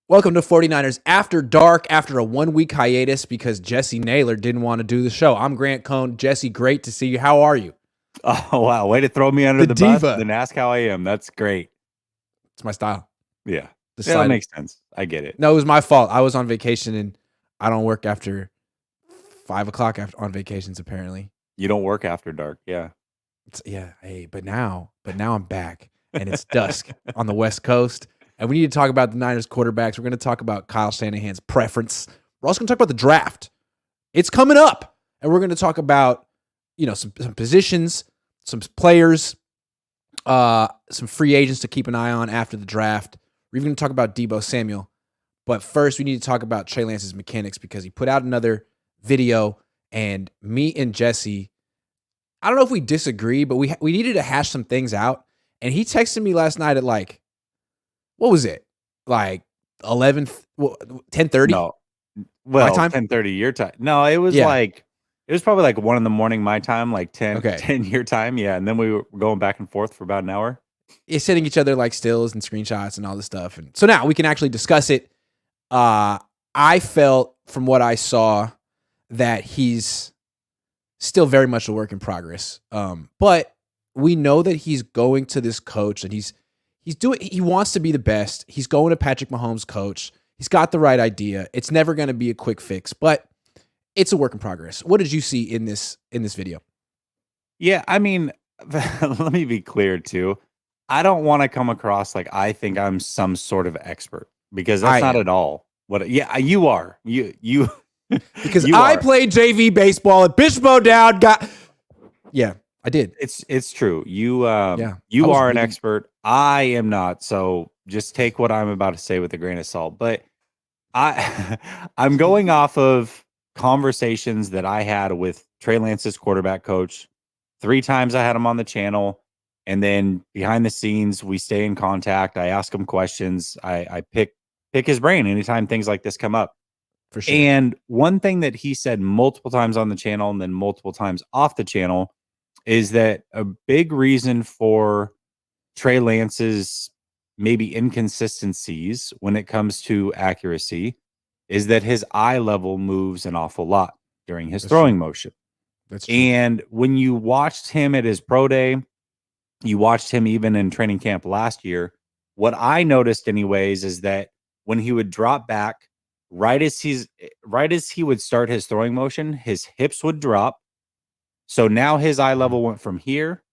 Welcome to 49ers After Dark after a 1-week hiatus because Jessie Naylor didn't want to do the show. I'm Grant Cohn. Jesse, great to see you. How are you? Oh, wow. Way to throw me under The the bus, diva. then ask how I am. That's great. It's my style. Yeah. Yeah, that Decided. makes sense. I get it. No, it was my fault. I was on vacation and I don't work after 5 o'clock on vacations, apparently. You don't work after dark. Yeah. Hey, but now I'm back and it's dusk on the West Coast. And we need to talk about the Niners quarterbacks. We're going to talk about Kyle Shanahan's preference. We're also going to talk about the draft. It's coming up. And we're going to talk about, some positions, some players, some free agents to keep an eye on after the draft. We're even going to talk about Deebo Samuel. But first, we need to talk about Trey Lance's mechanics because he put out another video, and me and Jesse, I don't know if we disagree, but we needed to hash some things out. And he texted me last night at what was it? 10:30? No. Well, my time? 10:30 your time. No, it was it was probably 1 in the morning my time, 10 your time. Yeah. And then we were going back and forth for about an hour. It's sending each other stills and screenshots and all this stuff. And so now we can actually discuss it. I felt from what I saw that he's still very much a work in progress. But we know that he's going to this coach and he wants to be the best. He's going to Patrick Mahomes' coach. He's got the right idea. It's never going to be a quick fix, but it's a work in progress. What did you see in this video? Yeah, I mean, let me be clear too. I don't want to come across like I think I'm some sort of expert because that's not at all what. Yeah, you are. You because I played JV baseball at Bishop O'Dowd. Yeah, I did. It's true. You are an expert. I am not. So just take what I'm about to say with a grain of salt. But I'm going off of conversations that I had with Trey Lance's quarterback coach. 3 times I had him on the channel. And then behind the scenes, we stay in contact. I ask him questions. I pick his brain anytime things like this come up. For sure. And one thing that he said multiple times on the channel and then multiple times off the channel is that a big reason for Trey Lance's maybe inconsistencies when it comes to accuracy is that his eye level moves an awful lot during his throwing motion. That's true. And when you watched him at his pro day, you watched him even in training camp last year, what I noticed anyways is that when he would drop back, right as he would start his throwing motion, his hips would drop. So now his eye level went from here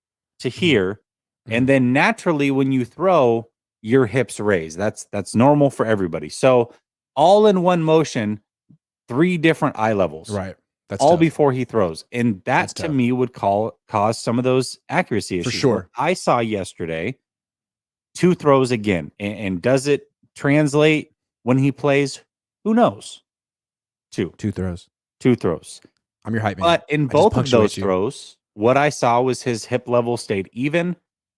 to here. And then naturally when you throw, your hips raise. That's normal for everybody. So all in one motion, 3 different eye levels. Right. That's all tough. Before he throws. And that to tough. me would cause some of those accuracy issues. For sure. What I saw yesterday, 2 throws again. And does it translate when he plays? Who knows? 2 throws. 2 throws. I'm your hype man. But in both of those throws, what I saw was his hip level stayed even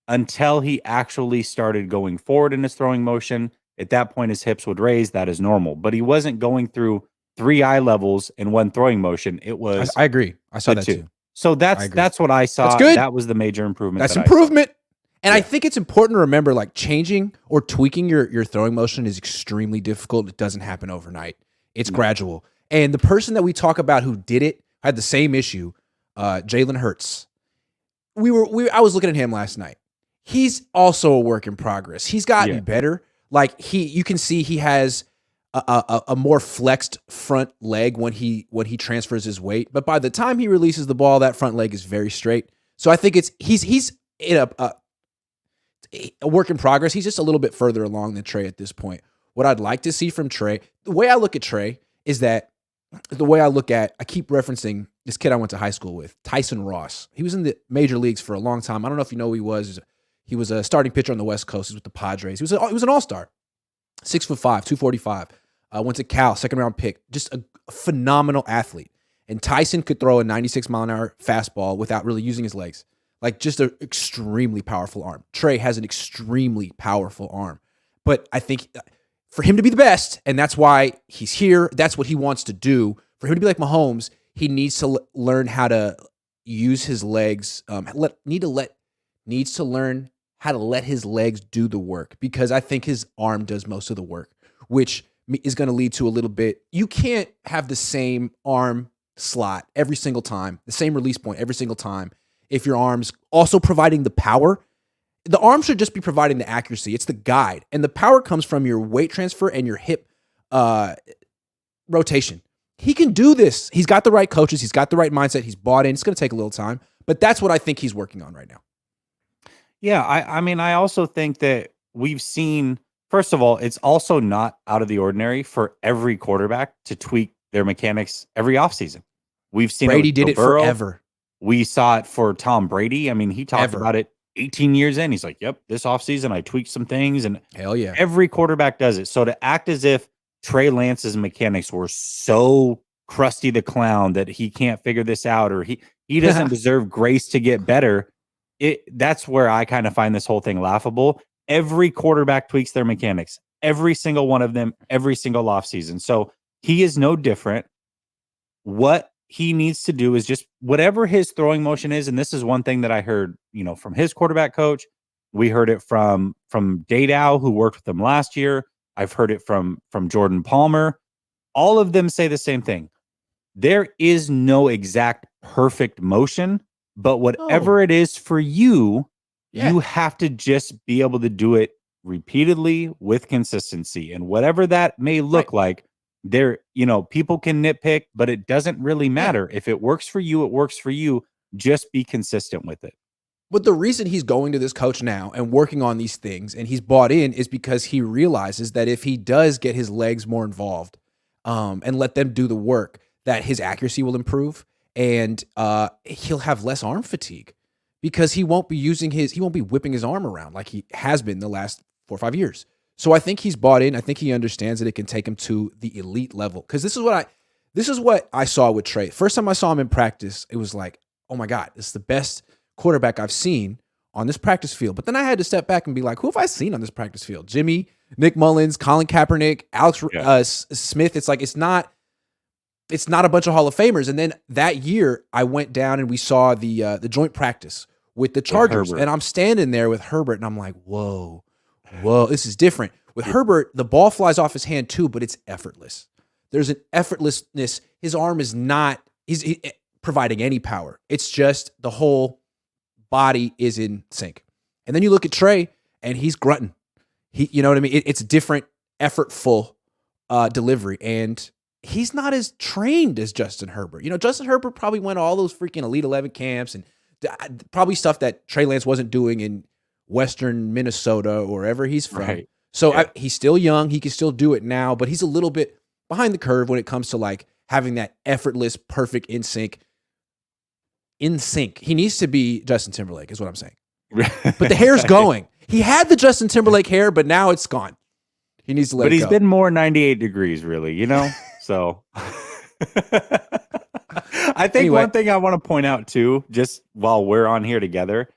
until he actually started going forward in his throwing motion. At that point, his hips would raise. That is normal. But he wasn't going through 3 eye levels in one throwing motion. It was. I agree. I saw that too. So that's what I saw. That's good. That was the major improvement. That's improvement. And I think it's important to remember, changing or tweaking your throwing motion is extremely difficult. It doesn't happen overnight. It's gradual. And the person that we talk about who did it had the same issue, Jalen Hurts. I was looking at him last night. He's also a work in progress. He's gotten better. You can see he has a more flexed front leg when he transfers his weight. But by the time he releases the ball, that front leg is very straight. So I think he's in a work in progress. He's just a little bit further along than Trey at this point. What I'd like to see from Trey, the way I look at Trey is that I keep referencing this kid I went to high school with, Tyson Ross. He was in the major leagues for a long time. I don't know if you know who he was. He was a starting pitcher on the West Coast. He was with the Padres. He was an all-star, 6'5", 245. Went to Cal, 2nd round pick. Just a phenomenal athlete. And Tyson could throw a 96 mile an hour fastball without really using his legs. Just an extremely powerful arm. Trey has an extremely powerful arm. But I think for him to be the best, and that's why he's here, that's what he wants to do. For him to be like Mahomes, he needs to learn how to use his legs. Needs to learn how to let his legs do the work, because I think his arm does most of the work. which is going to lead to a little bit. You can't have the same arm slot every single time, the same release point every single time. If your arm's also providing the power, the arm should just be providing the accuracy. It's the guide. And the power comes from your weight transfer and your hip rotation. He can do this. He's got the right coaches. He's got the right mindset. He's bought in. It's going to take a little time, but that's what I think he's working on right now. Yeah, I mean, I also think that we've seen, first of all, it's also not out of the ordinary for every quarterback to tweak their mechanics every offseason. We've seen Brady did it forever. We saw it for Tom Brady. I mean, he talked about it 18 years in. He's like, yep, this offseason I tweaked some things, and hell yeah. Every quarterback does it. So to act as if Trey Lance's mechanics were so crusty the clown that he can't figure this out, or he doesn't deserve grace to get better, that's where I kind of find this whole thing laughable. Every quarterback tweaks their mechanics, every single one of them, every single offseason. So he is no different. What he needs to do is just whatever his throwing motion is, and this is one thing that I heard, from his quarterback coach. We heard it from Dadow, who worked with him last year. I've heard it from Jordan Palmer. All of them say the same thing. There is no exact perfect motion, but whatever it is for you, you have to just be able to do it repeatedly with consistency. And whatever that may look like, people can nitpick, but it doesn't really matter. If it works for you, it works for you. Just be consistent with it. But the reason he's going to this coach now and working on these things and he's bought in is because he realizes that if he does get his legs more involved and let them do the work, that his accuracy will improve and he'll have less arm fatigue because he won't be whipping his arm around like he has been the last 4 or 5 years. So I think he's bought in. I think he understands that it can take him to the elite level. Because this is what I saw with Trey. First time I saw him in practice, it was like, oh my God, this is the best quarterback I've seen on this practice field. But then I had to step back and be like, who have I seen on this practice field? Jimmy, Nick Mullins, Colin Kaepernick, Alex Smith. It's like it's not a bunch of Hall of Famers. And then that year I went down and we saw the joint practice with the Chargers. And I'm standing there with Herbert and I'm like, whoa, this is different. With Herbert, the ball flies off his hand too, but it's effortless. There's an effortlessness. His arm is not he's providing any power. It's just the whole body is in sync. And then you look at Trey and he's grunting. You know what I mean? It's different, effortful delivery. And he's not as trained as Justin Herbert. Justin Herbert probably went to all those freaking Elite 11 camps and probably stuff that Trey Lance wasn't doing in Western Minnesota or wherever he's from. Right. So he's still young. He can still do it now, but he's a little bit behind the curve when it comes to like having that effortless, perfect in sync. He needs to be Justin Timberlake is what I'm saying. But the hair's going. He had the Justin Timberlake hair, but now it's gone. He needs to let it go. But he's been more 98 degrees, really, So I think one thing I want to point out too, just while we're on here together,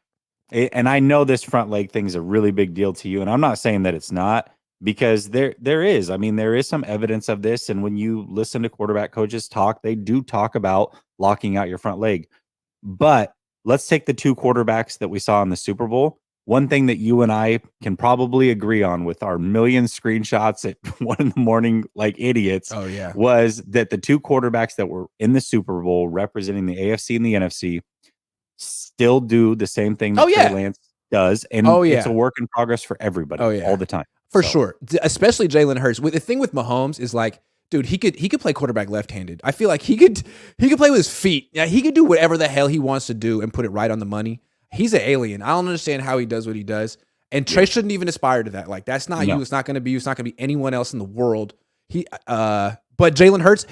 and I know this front leg thing is a really big deal to you, and I'm not saying that it's not, because there is. I mean, there is some evidence of this, and when you listen to quarterback coaches talk, they do talk about locking out your front leg. But let's take the two quarterbacks that we saw in the Super Bowl. One thing that you and I can probably agree on with our million screenshots at 1 a.m, like idiots, was that the two quarterbacks that were in the Super Bowl representing the AFC and the NFC still do the same thing that Trey Lance does. And it's a work in progress for everybody all the time. For sure. Especially Jalen Hurts. The thing with Mahomes is like, dude, he could play quarterback left-handed. I feel like he could play with his feet. Yeah, he could do whatever the hell he wants to do and put it right on the money. He's an alien. I don't understand how he does what he does. And Trey shouldn't even aspire to that. Like, that's not you. It's not going to be you. It's not going to be anyone else in the world. But Jalen Hurts,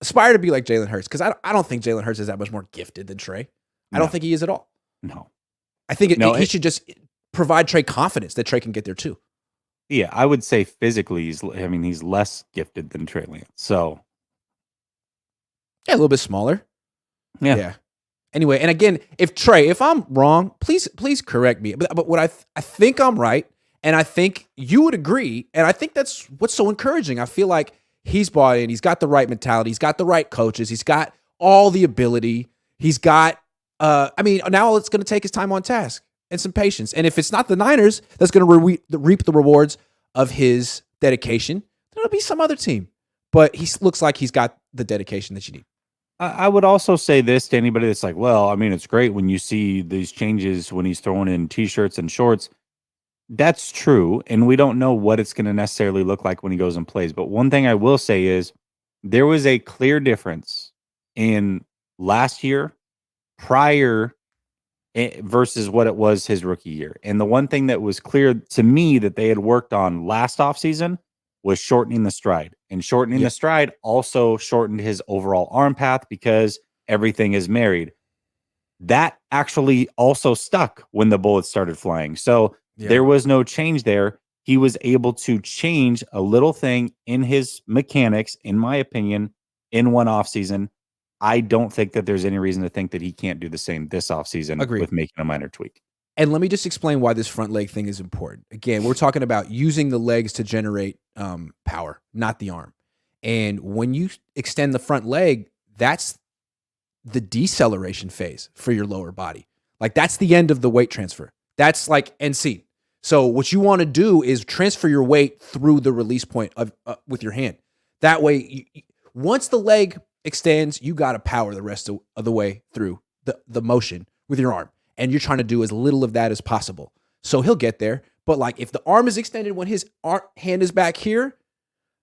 aspire to be like Jalen Hurts, because I don't think Jalen Hurts is that much more gifted than Trey. I don't think he is at all. No. I think he should just provide Trey confidence that Trey can get there too. Yeah, I would say physically, he's less gifted than Trey Lance. So, yeah, a little bit smaller. Yeah. Anyway, and again, if I'm wrong, please correct me. But what I think I'm right, and I think you would agree, and I think that's what's so encouraging. I feel like he's bought in. He's got the right mentality. He's got the right coaches. He's got all the ability. He's got. Now it's going to take his time on task and some patience. And if it's not the Niners, that's going to reap the rewards of his dedication. be some other team. But he looks like he's got the dedication that you need. I would also say this to anybody that's like, well, I mean, it's great when you see these changes when he's throwing in T-shirts and shorts. That's true, and we don't know what it's going to necessarily look like when he goes and plays. But one thing I will say is there was a clear difference in last year prior versus what it was his rookie year. And the one thing that was clear to me that they had worked on last offseason was shortening the stride. And shortening the stride also shortened his overall arm path because everything is married. That actually also stuck when the bullets started flying. So there was no change there. He was able to change a little thing in his mechanics, in my opinion, in one offseason. I don't think that there's any reason to think that he can't do the same this offseason with making a minor tweak. And let me just explain why this front leg thing is important. Again, we're talking about using the legs to generate power, not the arm. And when you extend the front leg, that's the deceleration phase for your lower body. Like that's the end of the weight transfer. That's like NC. So what you want to do is transfer your weight through the release point of with your hand. That way, once the leg extends, you got to power the rest of the way through the motion with your arm. And you're trying to do as little of that as possible. So he'll get there. But like if the arm is extended when his hand is back here,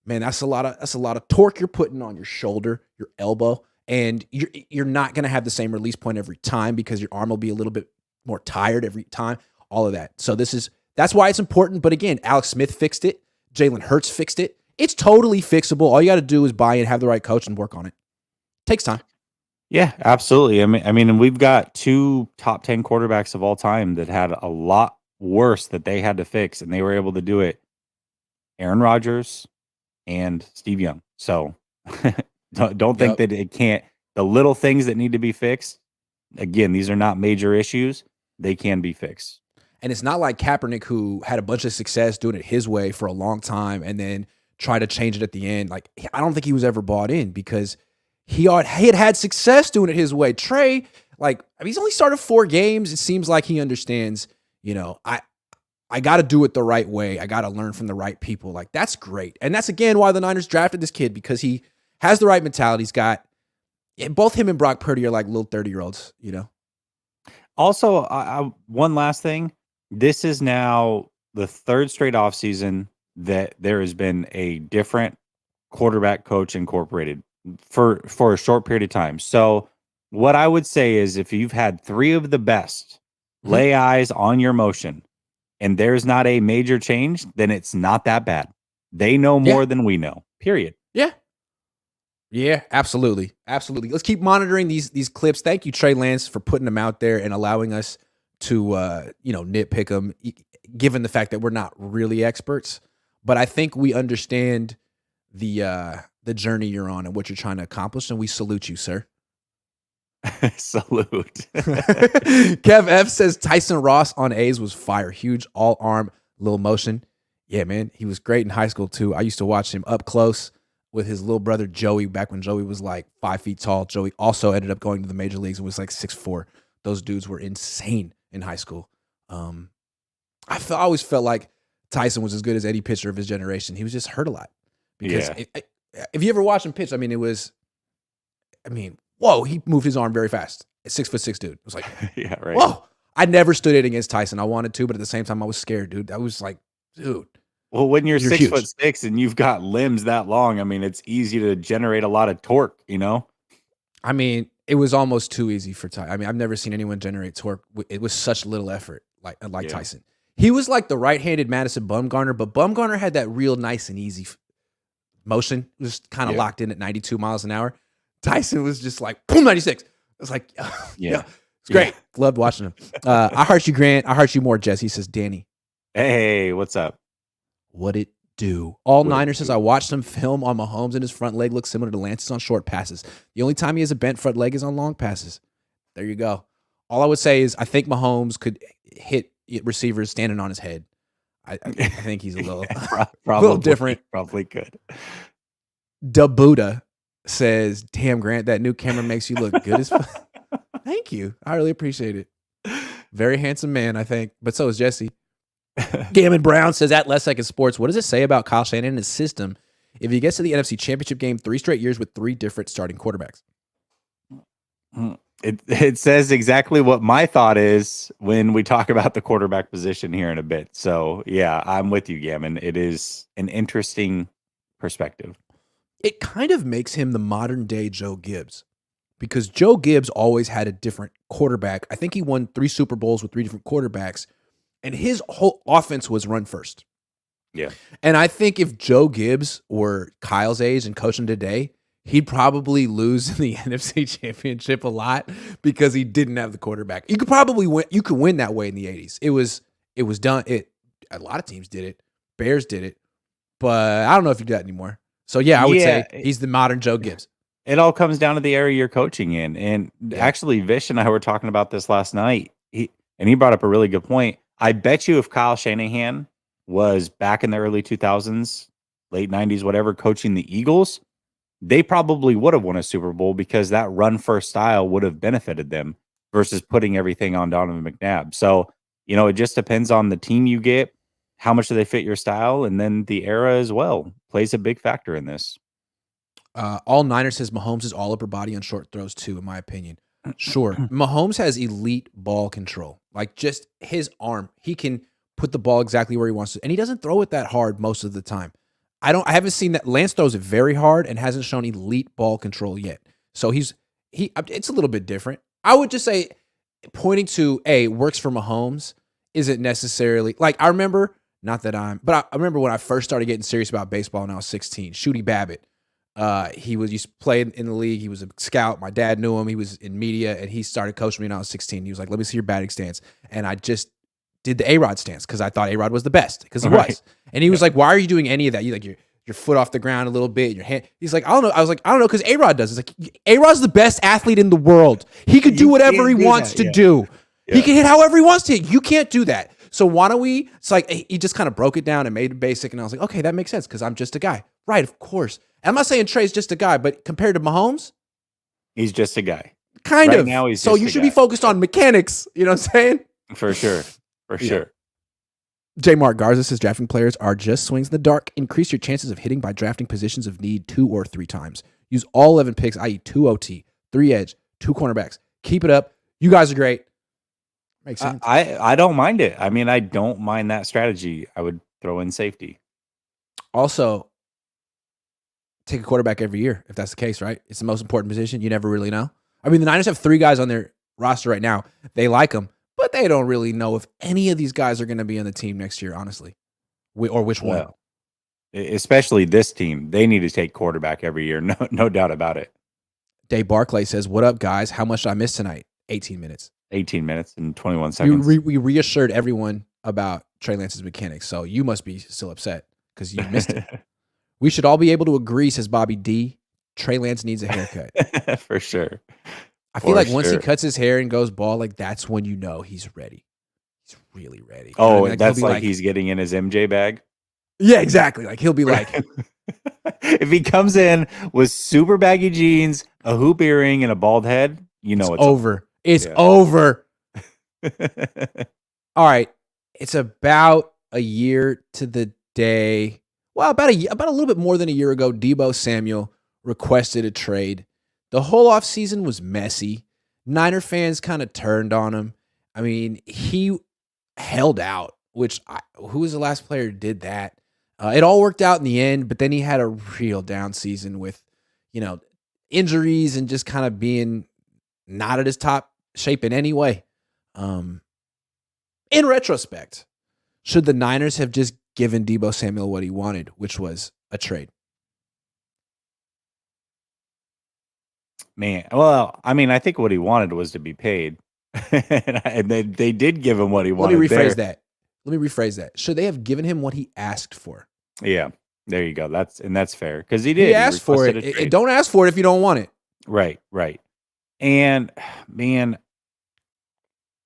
man, that's a lot of torque you're putting on your shoulder, your elbow, and you're not going to have the same release point every time because your arm will be a little bit more tired every time. All of that. So that's why it's important. But again, Alex Smith fixed it. Jalen Hurts fixed it. It's totally fixable. All you got to do is buy in, have the right coach, and work on it. Takes time. Yeah, absolutely. I mean, and we've got 2 top 10 quarterbacks of all time that had a lot worse that they had to fix, and they were able to do it. Aaron Rodgers and Steve Young. So don't think that it can't. The little things that need to be fixed, again, these are not major issues. They can be fixed. And it's not like Kaepernick, who had a bunch of success doing it his way for a long time and then tried to change it at the end. Like, I don't think he was ever bought in because he had success doing it his way. Trey, like, I mean, he's only started 4 games. It seems like he understands, I got to do it the right way. I got to learn from the right people. Like, that's great. And that's, again, why the Niners drafted this kid, because he has the right mentality. He's got, both him and Brock Purdy are like little 30-year-olds, Also, one last thing. This is now the 3rd straight offseason that there has been a different quarterback coach incorporated for a short period of time. So what I would say is if you've had 3 of the best lay eyes on your motion and there's not a major change, then it's not that bad. They know more than we know, period. Yeah. Yeah, absolutely. Absolutely. Let's keep monitoring these clips. Thank you, Trey Lance, for putting them out there and allowing us to, nitpick them, given the fact that we're not really experts. But I think we understand the journey you're on and what you're trying to accomplish, and we salute you, sir. Salute. Kev F says Tyson Ross on A's was fire. Huge all arm, little motion. Yeah, man, he was great in high school too. I used to watch him up close with his little brother Joey back when Joey was like 5 feet tall. Joey also ended up going to the major leagues and was like 6'4". Those dudes were insane in high school. I always felt like Tyson was as good as any pitcher of his generation. He was just hurt a lot. Because if you ever watch him pitch, whoa, he moved his arm very fast. A 6'6" dude. It was like, yeah, right. Whoa. I never stood it against Tyson. I wanted to, but at the same time, I was scared, dude. I was like, dude. Well, when you're 6'6" huge. and you've got limbs that long, I mean, it's easy to generate a lot of torque, I mean, it was almost too easy for Tyson. I mean, I've never seen anyone generate torque. It was such little effort, like Tyson. He was like the right-handed Madison Bumgarner, but Bumgarner had that real nice and easy motion. It was kind of locked in at 92 miles an hour. Tyson was just like, boom, 96. It was like, it's great. Yeah. Loved watching him. I heart you, Grant. I heart you more, Jesse. Says Danny. Hey, what's up? What it do? Niners says I watched him film on Mahomes and his front leg looks similar to Lance's on short passes. The only time he has a bent front leg is on long passes. There you go. All I would say is I think Mahomes could hit receivers standing on his head. I think he's a little, probably, little different. Probably could. Da Buddha says, damn, Grant, that new camera makes you look good as fuck. Thank you. I really appreciate it. Very handsome man, I think. But so is Jesse. Gammon Brown says, at Less Second Sports, what does it say about Kyle Shanahan and his system if he gets to the NFC Championship game 3 straight years with 3 different starting quarterbacks. It says exactly what my thought is when we talk about the quarterback position here in a bit. So, yeah, I'm with you, Gammon. It is an interesting perspective. It kind of makes him the modern day Joe Gibbs, because Joe Gibbs always had a different quarterback. I think he won 3 Super Bowls with 3 different quarterbacks, and his whole offense was run first. Yeah. And I think if Joe Gibbs were Kyle's age and coaching today, he'd probably lose in the NFC Championship a lot because he didn't have the quarterback. You could probably win. You could win that way in the 80s. It was done. A lot of teams did it. Bears did it, but I don't know if you do that anymore. So yeah, I would say he's the modern Joe Gibbs. It all comes down to the area you're coaching in. And actually, Vish and I were talking about this last night. He brought up a really good point. I bet you if Kyle Shanahan was back in the early 2000s, late 90s, whatever, coaching the Eagles, they probably would have won a Super Bowl because that run first style would have benefited them versus putting everything on Donovan McNabb. So, it just depends on the team you get, how much do they fit your style, and then the era as well plays a big factor in this. All Niners says Mahomes is all upper body on short throws too, in my opinion. Sure. Mahomes has elite ball control. Like just his arm, he can put the ball exactly where he wants to, and he doesn't throw it that hard most of the time. I haven't seen that. Lance throws it very hard and hasn't shown elite ball control yet. So it's a little bit different. I would just say pointing to works for Mahomes isn't necessarily like I remember I remember when I first started getting serious about baseball when I was 16. Shooty Babbitt. He used to play in the league. He was a scout. My dad knew him. He was in media and he started coaching me when I was 16. He was like, "Let me see your batting stance." And I just did the A-Rod stance because I thought A-Rod was the best because he was. And he was like, "Why are you doing any of that? You like your foot off the ground a little bit, your hand." He's like, "I don't know." I was like, "I don't know," because A-Rod does. It's like A-Rod's the best athlete in the world. He could do whatever he wants to do. Yeah. He can hit however he wants to hit. You can't do that. So why don't we? It's like he just kind of broke it down and made it basic. And I was like, okay, that makes sense because I'm just a guy, right? Of course. And I'm not saying Trey's just a guy, but compared to Mahomes, he's just a guy. Kind of. Now he's so you should be focused on mechanics. You know what I'm saying? For sure. Sure. J. Mark Garza says drafting players are just swings in the dark. Increase your chances of hitting by drafting positions of need 2 or 3 times. Use all 11 picks, i.e. 2 OT, 3 edge, 2 cornerbacks. Keep it up. You guys are great. Makes sense. I don't mind it. I mean, I don't mind that strategy. I would throw in safety. Also, take a quarterback every year if that's the case, right? It's the most important position. You never really know. I mean, the Niners have 3 guys on their roster right now. They like them, but they don't really know if any of these guys are going to be on the team next year, honestly, or which one. Especially this team. They need to take quarterback every year. No doubt about it. Dave Barclay says, "What up, guys? How much did I miss tonight? 18 minutes. 18 minutes and 21 seconds. We reassured everyone about Trey Lance's mechanics, so you must be still upset because you missed it. We should all be able to agree," says Bobby D. Trey Lance needs a haircut. For sure. I feel like once he cuts his hair and goes bald, like that's when you know he's ready. He's really ready. Oh, you know what I mean? That's like he's getting in his MJ bag? Yeah, exactly. Like he'll be like... If he comes in with super baggy jeans, a hoop earring, and a bald head, you know it's over. It's over. All right. It's about a year to the day. Well, about a little bit more than a year ago, Deebo Samuel requested a trade. The whole offseason was messy. Niner fans kind of turned on him. I mean, he held out, who was the last player who did that? It all worked out in the end, but then he had a real down season with, injuries and just kind of being not at his top shape in any way. In retrospect, should the Niners have just given Deebo Samuel what he wanted, which was a trade? Man, well, I mean, I think what he wanted was to be paid. And they did give him what he wanted. Let me rephrase that. Should they have given him what he asked for? Yeah, there you go. That's fair because he did. He asked for it. Don't ask for it if you don't want it. Right. And man,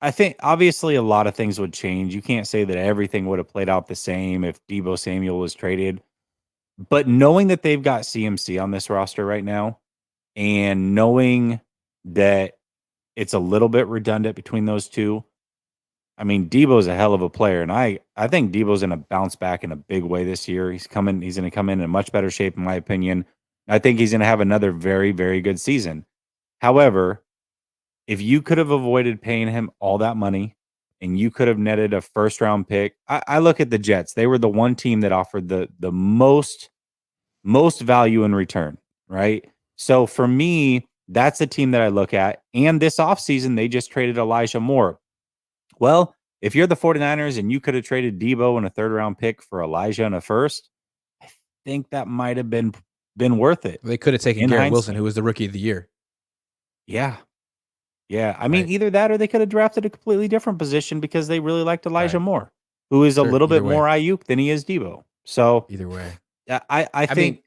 I think obviously a lot of things would change. You can't say that everything would have played out the same if Deebo Samuel was traded. But knowing that they've got CMC on this roster right now, and knowing that it's a little bit redundant between those two, I mean, Debo's a hell of a player, and I think Debo's going to bounce back in a big way this year. He's going to come in much better shape, in my opinion. I think he's going to have another very, very good season. However, if you could have avoided paying him all that money and you could have netted a first round pick, I look at the Jets. They were the one team that offered the most value in return, right? So for me, that's the team that I look at. And this offseason, they just traded Elijah Moore. Well, if you're the 49ers and you could have traded Debo in a third round pick for Elijah in a first, I think that might have been worth it. They could have taken Garrett Wilson, who was the rookie of the year. Yeah. Yeah. I mean, either that or they could have drafted a completely different position because they really liked Elijah Moore, who is a little bit more Ayuk than he is Debo. So either way, I think,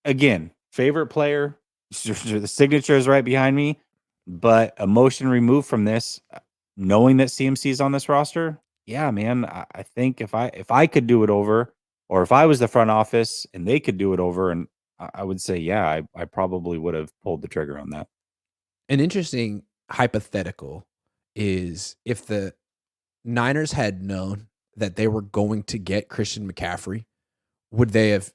again, favorite player, the signature is right behind me, but emotion removed from this, knowing that CMC is on this roster, yeah, man, I think if I could do it over, or if I was the front office and they could do it over, and I would say, yeah, I probably would have pulled the trigger on that. An interesting hypothetical is if the Niners had known that they were going to get Christian McCaffrey, would they have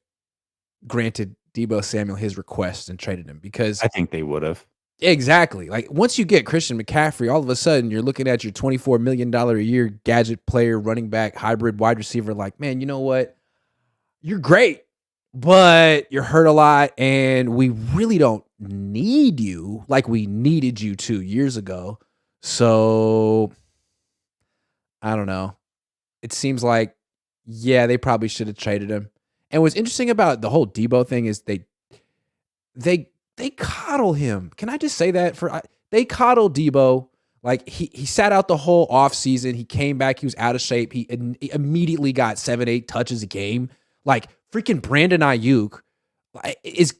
granted Debo Samuel his request and traded him? Because I think they would have. Exactly. Like once you get Christian McCaffrey, all of a sudden you're looking at your $24 million a year gadget player, running back, hybrid wide receiver. Like, man, you know what? You're great, but you're hurt a lot, and we really don't need you like we needed you 2 years ago. So I don't know. It seems like, yeah, they probably should have traded him. And what's interesting about the whole Debo thing is they coddle him. Can I just say that? They coddle Debo. Like he sat out the whole offseason. He came back. He was out of shape. He immediately got 7-8 touches a game. Like freaking Brandon Ayuk has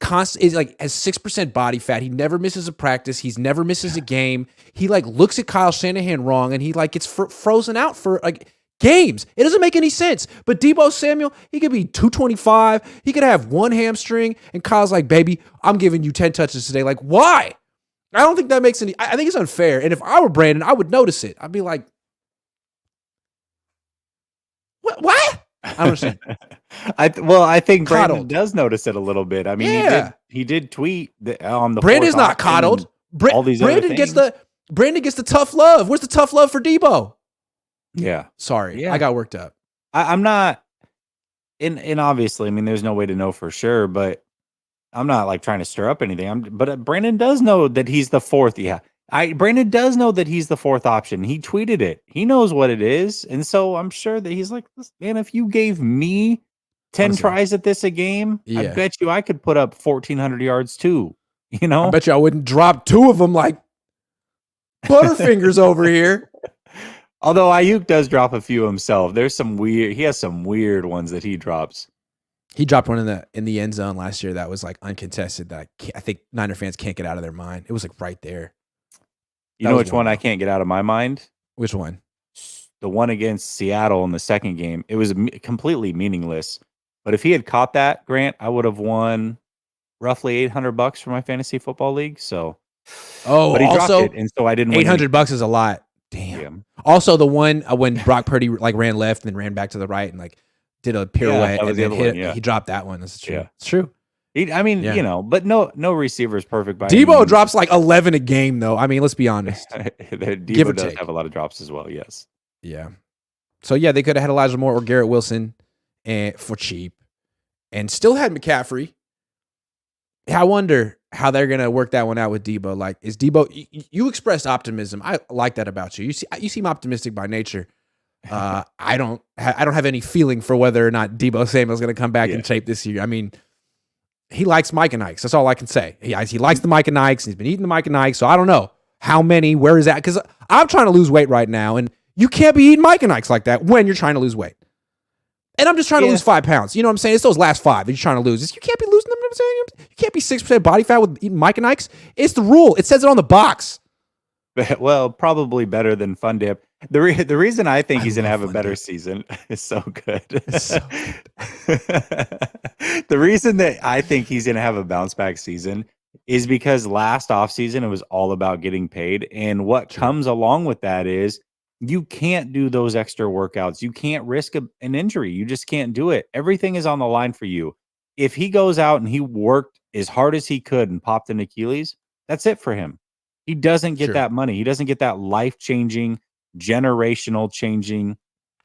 6% body fat. He never misses a practice. He's never misses a game. He like looks at Kyle Shanahan wrong, and he like gets frozen out for like games. It doesn't make any sense. But Debo Samuel, he could be 225. He could have one hamstring, and Kyle's like, baby, I'm giving you 10 touches today. Like, why? I don't think that makes any. I think it's unfair. And if I were Brandon, I would notice it. I'd be like, what? I don't understand. I think Brandon does notice it a little bit. I mean, he did tweet on the Brandon's not coddled. All these Brandon gets the tough love. Where's the tough love for Debo? Yeah. Sorry. I got worked up. I'm not and obviously, I mean, there's no way to know for sure, but I'm not like trying to stir up anything. But Brandon does know that he's the fourth. Yeah. Brandon does know that he's the fourth option. He tweeted it. He knows what it is. And so I'm sure that he's like, man, if you gave me 10 tries at this a game, I bet you I could put up 1,400 yards too. You know? I bet you I wouldn't drop two of them like Butterfingers over here. Although Ayuk does drop a few himself. He has some weird ones that he drops. He dropped one in the end zone last year that was like uncontested that I think Niner fans can't get out of their mind. It was like right there. You know which one I can't get out of my mind? Which one? The one against Seattle in the second game. It was completely meaningless. But if he had caught that, Grant, I would have won roughly $800 for my fantasy football league. So, but he dropped it, and so I didn't win. $800 is a lot. Damn. Also, the one when Brock Purdy like ran left and then ran back to the right and like did a pirouette and then he dropped that one. That's true. Yeah. It's true. You know, but no receiver is perfect. By Debo drops like 11 a game, though. I mean, let's be honest. Debo does have a lot of drops as well. Yes. Yeah. So yeah, they could have had Elijah Moore or Garrett Wilson, for cheap, and still had McCaffrey. I wonder how they're gonna work that one out with Debo. Like, is Debo? You expressed optimism. I like that about you. You seem optimistic by nature. I don't have any feeling for whether or not Debo Samuel's gonna come back in shape this year. I mean. He likes Mike and Ike's. That's all I can say. He likes the Mike and Ike's. He's been eating the Mike and Ike's. So I don't know how many, where is that? Because I'm trying to lose weight right now, and you can't be eating Mike and Ike's like that when you're trying to lose weight. And I'm just trying to lose 5 pounds. You know what I'm saying? It's those last 5 that you're trying to lose. You can't be losing them. You know what I'm saying? You can't be 6% body fat with eating Mike and Ike's. It's the rule. It says it on the box. Well, probably better than Fun Dip. The reason I think he's going to have a better season is so good. The reason that I think he's going to have a bounce back season is because last offseason it was all about getting paid. And what comes along with that is You can't do those extra workouts. You can't risk an injury. You just can't do it. Everything is on the line for you. If he goes out and he worked as hard as he could and popped an Achilles, that's it for him. He doesn't get Sure. that money. He doesn't get that life-changing, generational changing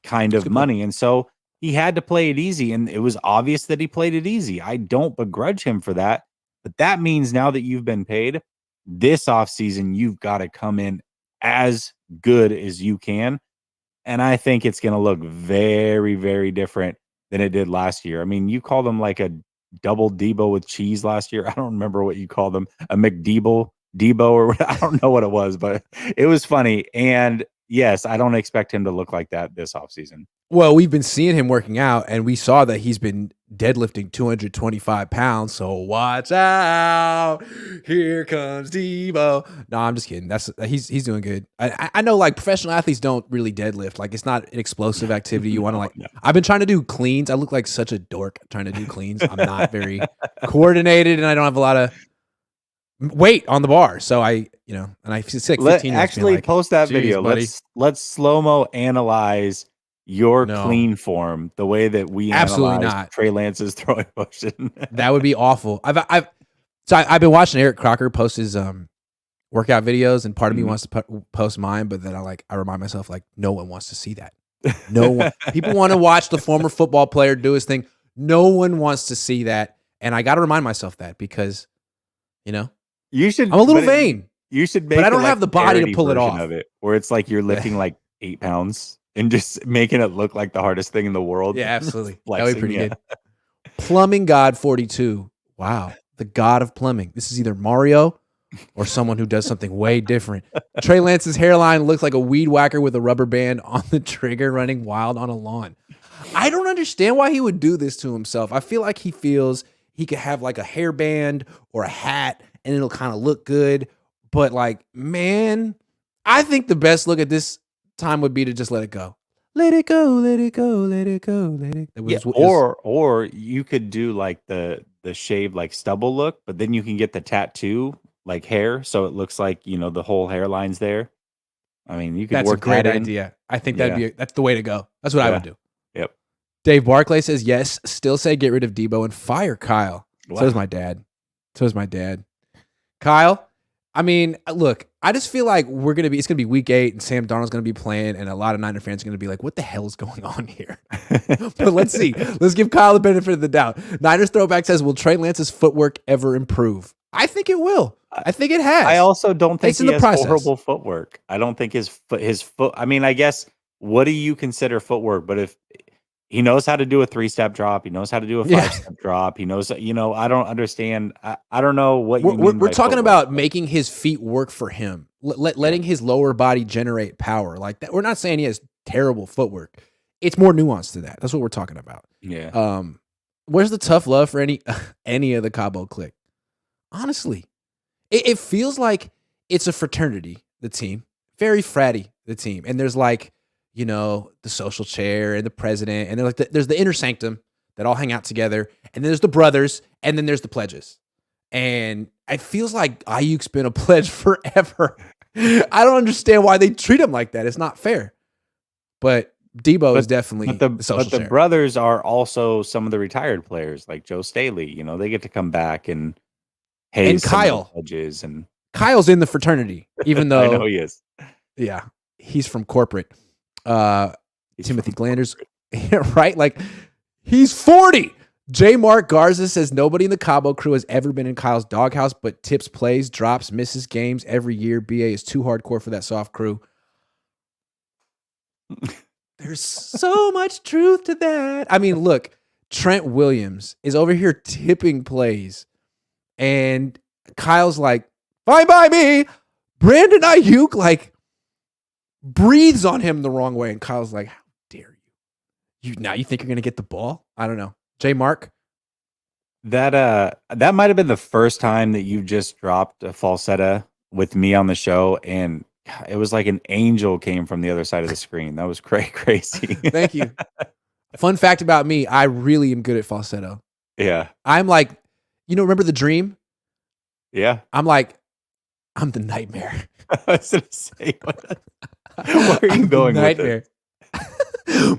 kind That's a of good point. money. And so he had to play it easy. And it was obvious that he played it easy. I don't begrudge him for that. But that means now that you've been paid, this offseason, you've got to come in as good as you can. And I think it's going to look very, very different than it did last year. I mean, you called them like a double Debo with cheese last year. I don't remember what you called them, a McDebo, Debo, or I don't know what it was, but it was funny. And yes, I don't expect him to look like that this offseason. Well, we've been seeing him working out, and we saw that he's been deadlifting 225 pounds. So watch out! Here comes Debo. No, I'm just kidding. He's doing good. I know like professional athletes don't really deadlift. Like it's not an explosive activity. You want to No. I've been trying to do cleans. I look like such a dork trying to do cleans. I'm not very coordinated, and I don't have a lot of weight on the bar. So I feel sick. 15 years actually like, post that video. buddy. Let's slow-mo analyze your No. clean form the way that we Absolutely analyze not. Trey Lance's throwing motion. That would be awful. I've been watching Eric Crocker post his workout videos, and part of me wants to post mine, but then I remind myself like no one wants to see that. No one. People want to watch the former football player do his thing. No one wants to see that, and I got to remind myself that because You should. I'm a little vain. You should make. But I don't like have the body to parody pull it version off. Of it, where it's like you're lifting like 8 pounds and just making it look like the hardest thing in the world. Yeah, absolutely. That would Flexing, be pretty yeah. good. Plumbing God 42. Wow. The god of plumbing. This is either Mario or someone who does something way different. Trey Lance's hairline looks like a weed whacker with a rubber band on the trigger running wild on a lawn. I don't understand why he would do this to himself. I feel like he feels he could have like a hairband or a hat and it'll kind of look good. But like, man, I think the best look at this time would be to just let it go. Let it go, let it go, let it go, let it. Yeah, or you could do like the shaved like stubble look, but then you can get the tattoo like hair, so it looks like the whole hairline's there. I mean, you could. That's work a great that in. idea. I think that's the way to go. That's what I would do. Yep. Dave Barclay says yes. Still say get rid of Debo and fire Kyle. Wow. So does my dad. Kyle. I mean, look, I just feel like it's gonna be week 8 and Sam Darnold's gonna be playing, and a lot of Niner fans are gonna be like, what the hell is going on here? But let's see. Let's give Kyle the benefit of the doubt. Niners Throwback says, will Trey Lance's footwork ever improve? I think it will. I think it has. I also don't think It's in he the has process. horrible footwork. I don't think his foot. I mean, I guess what do you consider footwork? But if he knows how to do a 3-step drop, he knows how to do a 5-step drop. He knows. I don't understand. I don't know what you mean. We're talking about making his feet work for him, letting his lower body generate power like that. We're not saying he has terrible footwork. It's more nuanced to that. That's what we're talking about. Yeah. Where's the tough love for any of the Cabo clique? Honestly, it feels like it's a fraternity. The team, very fratty. The team, and there's like the social chair and the president, and there's the inner sanctum that all hang out together, and then there's the brothers, and then there's the pledges. And it feels like Ayuk's been a pledge forever. I don't understand why they treat him like that. It's not fair. But Debo is definitely the social chair. The brothers are also some of the retired players, like Joe Staley. They get to come back and Kyle pledges, and Kyle's in the fraternity, even though I know he is. Yeah, he's from corporate. Timothy Glanders, right? Like he's 40. J. Mark Garza says nobody in the Cabo crew has ever been in Kyle's doghouse, but tips plays, drops, misses games every year. BA is too hardcore for that soft crew. There's so much truth to that. I mean, look, Trent Williams is over here tipping plays, and Kyle's like, fine by me. Brandon Ayuk like breathes on him the wrong way, and Kyle's like, how dare you? Now you think you're gonna get the ball? I don't know. J. Mark? That might have been the first time that you just dropped a falsetto with me on the show, and it was like an angel came from the other side of the screen. That was crazy. Thank you. Fun fact about me, I really am good at falsetto. Yeah. I'm like, remember The Dream? Yeah. I'm the nightmare. I was going to say, where are you going with it?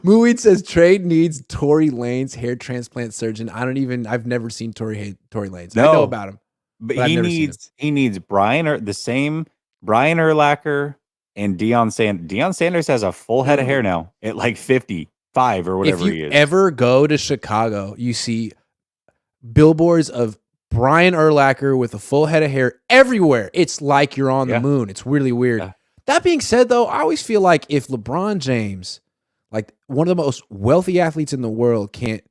Muid says trade needs Tory Lane's hair transplant surgeon. I've never seen Tory Lane's. No, I know about him, but I've never seen him. he needs Brian Urlacher and Deion Sanders. Deion Sanders has a full head of hair now at like 55 or whatever he is. If you ever go to Chicago, you see billboards of Brian Urlacher with a full head of hair everywhere. It's like you're on the moon. It's really weird. Yeah. That being said, though, I always feel like if LeBron James, like one of the most wealthy athletes in the world, can't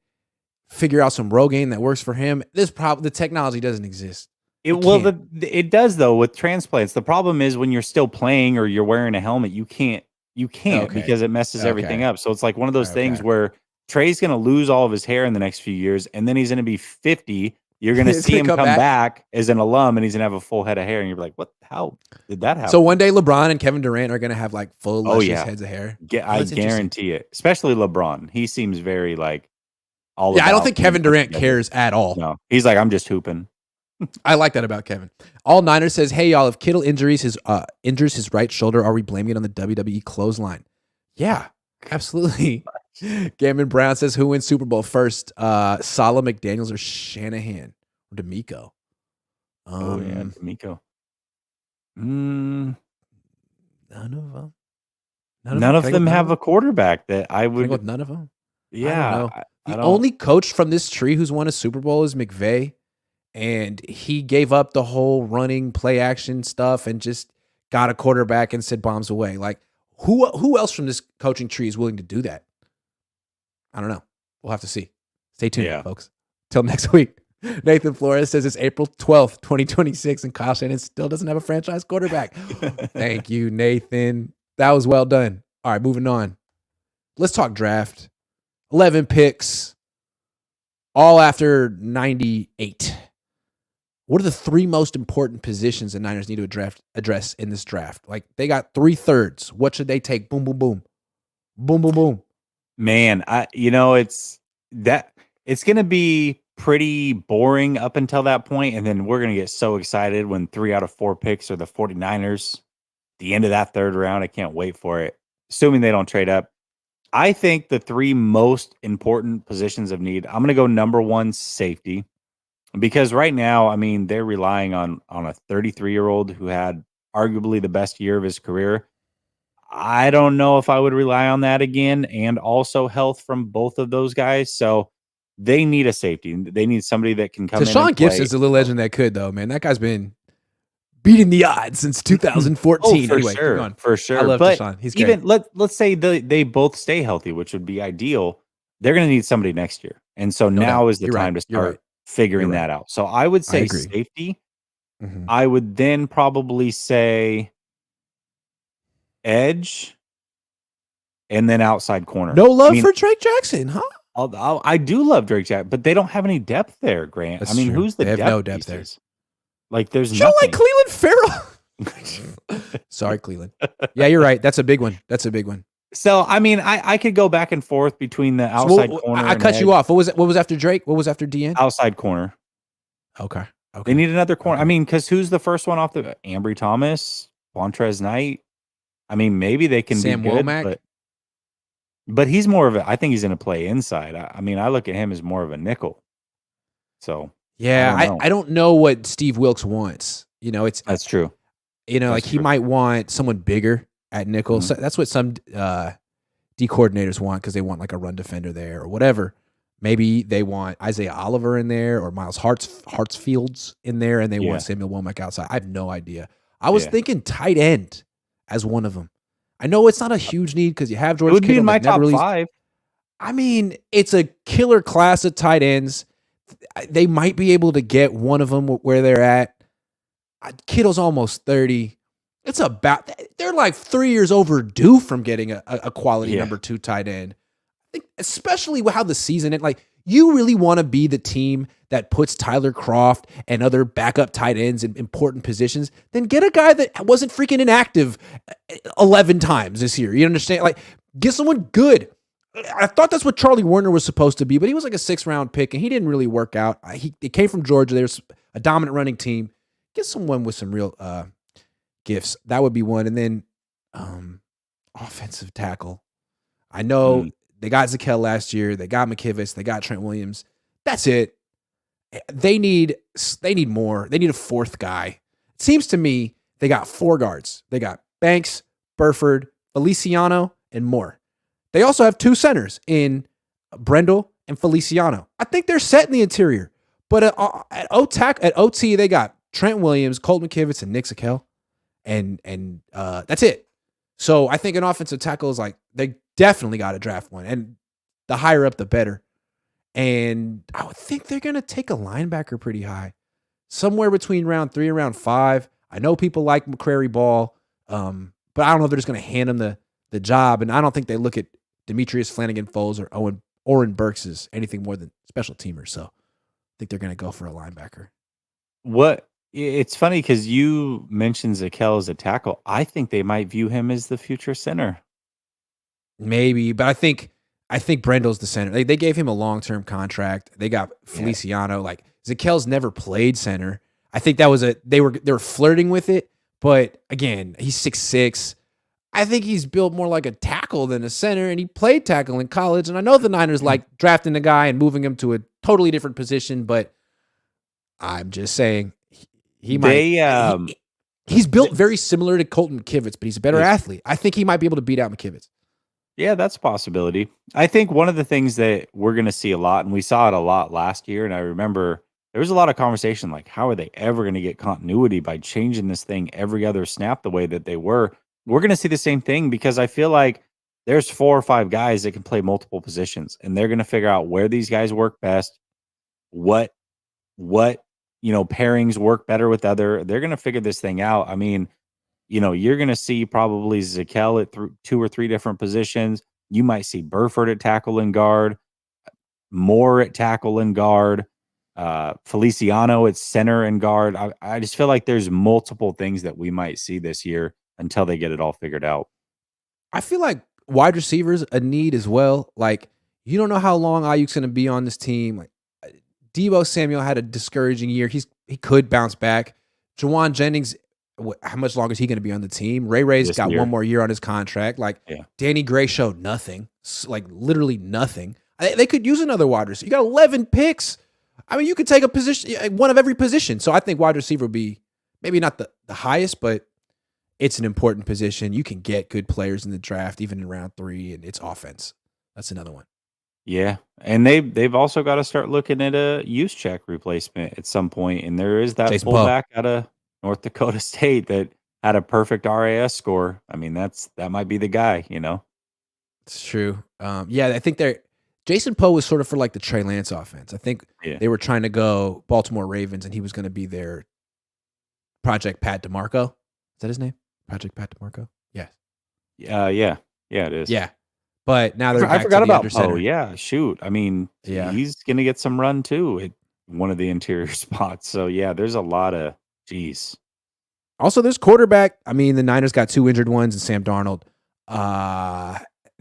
figure out some Rogaine that works for him, the technology doesn't exist. It does though with transplants. The problem is when you're still playing or you're wearing a helmet, you can't because it messes everything up. So it's like one of those things where Trey's going to lose all of his hair in the next few years, and then he's going to be 50. You're going to see him come back as an alum, and he's going to have a full head of hair, and you're like, "What? How did that happen?" So one day LeBron and Kevin Durant are going to have like full luscious heads of hair. I guarantee it. Especially LeBron. He seems very like all. Yeah, I don't think Kevin Durant cares at all. No, he's like, I'm just hooping. I like that about Kevin. All Niners says, "Hey y'all, if Kittle injures his right shoulder, are we blaming it on the WWE clothesline?" Yeah, absolutely. Gammon Brown says, "Who wins Super Bowl first? Salah, McDaniels, or Shanahan or D'Amico?" D'Amico. None of them. None of them have a quarterback that I would. With none of them. Yeah, the only coach from this tree who's won a Super Bowl is McVay. And he gave up the whole running play action stuff and just got a quarterback and said bombs away. Like who else from this coaching tree is willing to do that? I don't know. We'll have to see. Stay tuned, folks. Till next week. Nathan Flores says it's April 12th, 2026, and Kyle Shanahan still doesn't have a franchise quarterback. Thank you, Nathan. That was well done. All right, moving on. Let's talk draft. 11 picks, all after 98. What are the three most important positions the Niners need to address in this draft? Like, they got 3/3. What should they take? Boom, boom, boom. Boom, boom, boom. Man, it's going to be pretty boring up until that point, and then we're going to get so excited when 3 out of 4 picks are the 49ers. The end of that third round, I can't wait for it. Assuming they don't trade up. I think the 3 most important positions of need, I'm going to go number 1, safety. Because right now, I mean, they're relying on a 33-year-old who had arguably the best year of his career. I don't know if I would rely on that again, and also health from both of those guys. So they need a safety. They need somebody that can come in. Deshaun Gifts is a little legend that could, though, man. That guy's been beating the odds since 2014. For sure. I love Deshaun. He's great. Even let's say they both stay healthy, which would be ideal. They're going to need somebody next year, and so now is the time to start figuring that out. So I would say safety. Mm-hmm. I would then probably say edge, and then outside corner. No love for Drake Jackson, huh? I do love Drake Jackson, but they don't have any depth there, Grant. That's true. Who's the depth? No depth there. Like there's nothing. Like Cleveland Farrell. Sorry, Cleveland. Yeah, you're right. That's a big one. So I mean, I could go back and forth between the outside corner. I cut you off. What was after Drake? What was after DN? Outside corner. Okay. They need another corner. I mean, because who's the first one off the Ambry Thomas, Vontrez Knight? I mean, maybe they can Sam be good, Womack? but he's more of a. I think he's going to play inside. I mean, I look at him as more of a nickel. So yeah, I don't know what Steve Wilkes wants. That's true. He might want someone bigger at nickel. Mm-hmm. So that's what some D coordinators want because they want like a run defender there or whatever. Maybe they want Isaiah Oliver in there or Miles Hartsfields in there, and they want Samuel Womack outside. I have no idea. I was thinking tight end as one of them. I know it's not a huge need because you have George Kittle. It would be in my top 5. I mean, it's a killer class of tight ends. They might be able to get one of them where they're at. Kittle's almost 30. They're like 3 years overdue from getting a quality number 2 tight end. I think especially with how the season ended. Like, you really want to be the team that puts Tyler Kroft and other backup tight ends in important positions, then get a guy that wasn't freaking inactive 11 times this year. You understand? Like, get someone good. I thought that's what Charlie Warner was supposed to be, but he was like a 6th-round pick, and he didn't really work out. He came from Georgia. There's a dominant running team. Get someone with some real gifts. That would be one. And then offensive tackle. I know they got Zakelj last year. They got McKivitz. They got Trent Williams. That's it. They need more. They need a fourth guy. It seems to me they got 4 guards. They got Banks, Burford, Feliciano, and Moore. They also have 2 centers in Brendel and Feliciano. I think they're set in the interior. But at OT, they got Trent Williams, Colt McKivitz, and Nick Zakelj. And that's it. So I think an offensive tackle is like, they definitely got to draft one. And the higher up, the better. And I would think they're going to take a linebacker pretty high. Somewhere between round 3 and round 5. I know people like McCrary Ball, but I don't know if they're just going to hand him the job. And I don't think they look at Demetrius Flanagan-Foles or Oren Burks as anything more than special teamers. So I think they're going to go for a linebacker. It's funny because you mentioned Zakelj as a tackle. I think they might view him as the future center. Maybe, but I think Brendel's the center. They gave him a long-term contract. They got Feliciano. Like Zakelj's never played center. I think that was they were flirting with it, but again, he's 6'6". I think he's built more like a tackle than a center, and he played tackle in college. And I know the Niners like drafting a guy and moving him to a totally different position, but I'm just saying he might. He's built very similar to Colton McKivitz, but he's a better athlete. I think he might be able to beat out McKivitz. Yeah, that's a possibility. I think one of the things that we're going to see a lot, and we saw it a lot last year, and I remember there was a lot of conversation like, how are they ever going to get continuity by changing this thing every other snap the way that they were? We're going to see the same thing because I feel like there's 4 or 5 guys that can play multiple positions, and they're going to figure out where these guys work best, what pairings work better with other. They're going to figure this thing out. I mean, you're going to see probably Zakelj at 2 or 3 different positions. You might see Burford at tackle and guard, Moore at tackle and guard, Feliciano at center and guard. I just feel like there's multiple things that we might see this year until they get it all figured out. I feel like wide receivers a need as well. Like, you don't know how long Ayuk's going to be on this team. Like, Deebo Samuel had a discouraging year. He could bounce back. Jawan Jennings, how much longer is he going to be on the team? Ray's got 1 more year on his contract. Like, Danny Gray showed nothing, like literally nothing. They could use another wide receiver. You got 11 picks. I mean, you could take a position, one of every position. So I think wide receiver would be maybe not the highest, but it's an important position. You can get good players in the draft, even in round 3, and it's offense. That's another one. Yeah, and they've also got to start looking at a use check replacement at some point. And there is that Jason fullback out of North Dakota State that had a perfect RAS score. I mean, that might be the guy. It's true. I think Jason Poe was sort of for like the Trey Lance offense. I think they were trying to go Baltimore Ravens, and he was going to be their Project Pat DeMarco. Is that his name? Project Pat DeMarco? Yes. Yeah, it is. Yeah. But now I forgot about Poe. Yeah, shoot. I mean, he's going to get some run too at one of the interior spots. So yeah, there's a lot of Also, there's quarterback. I mean, the Niners got 2 injured ones and Sam Darnold.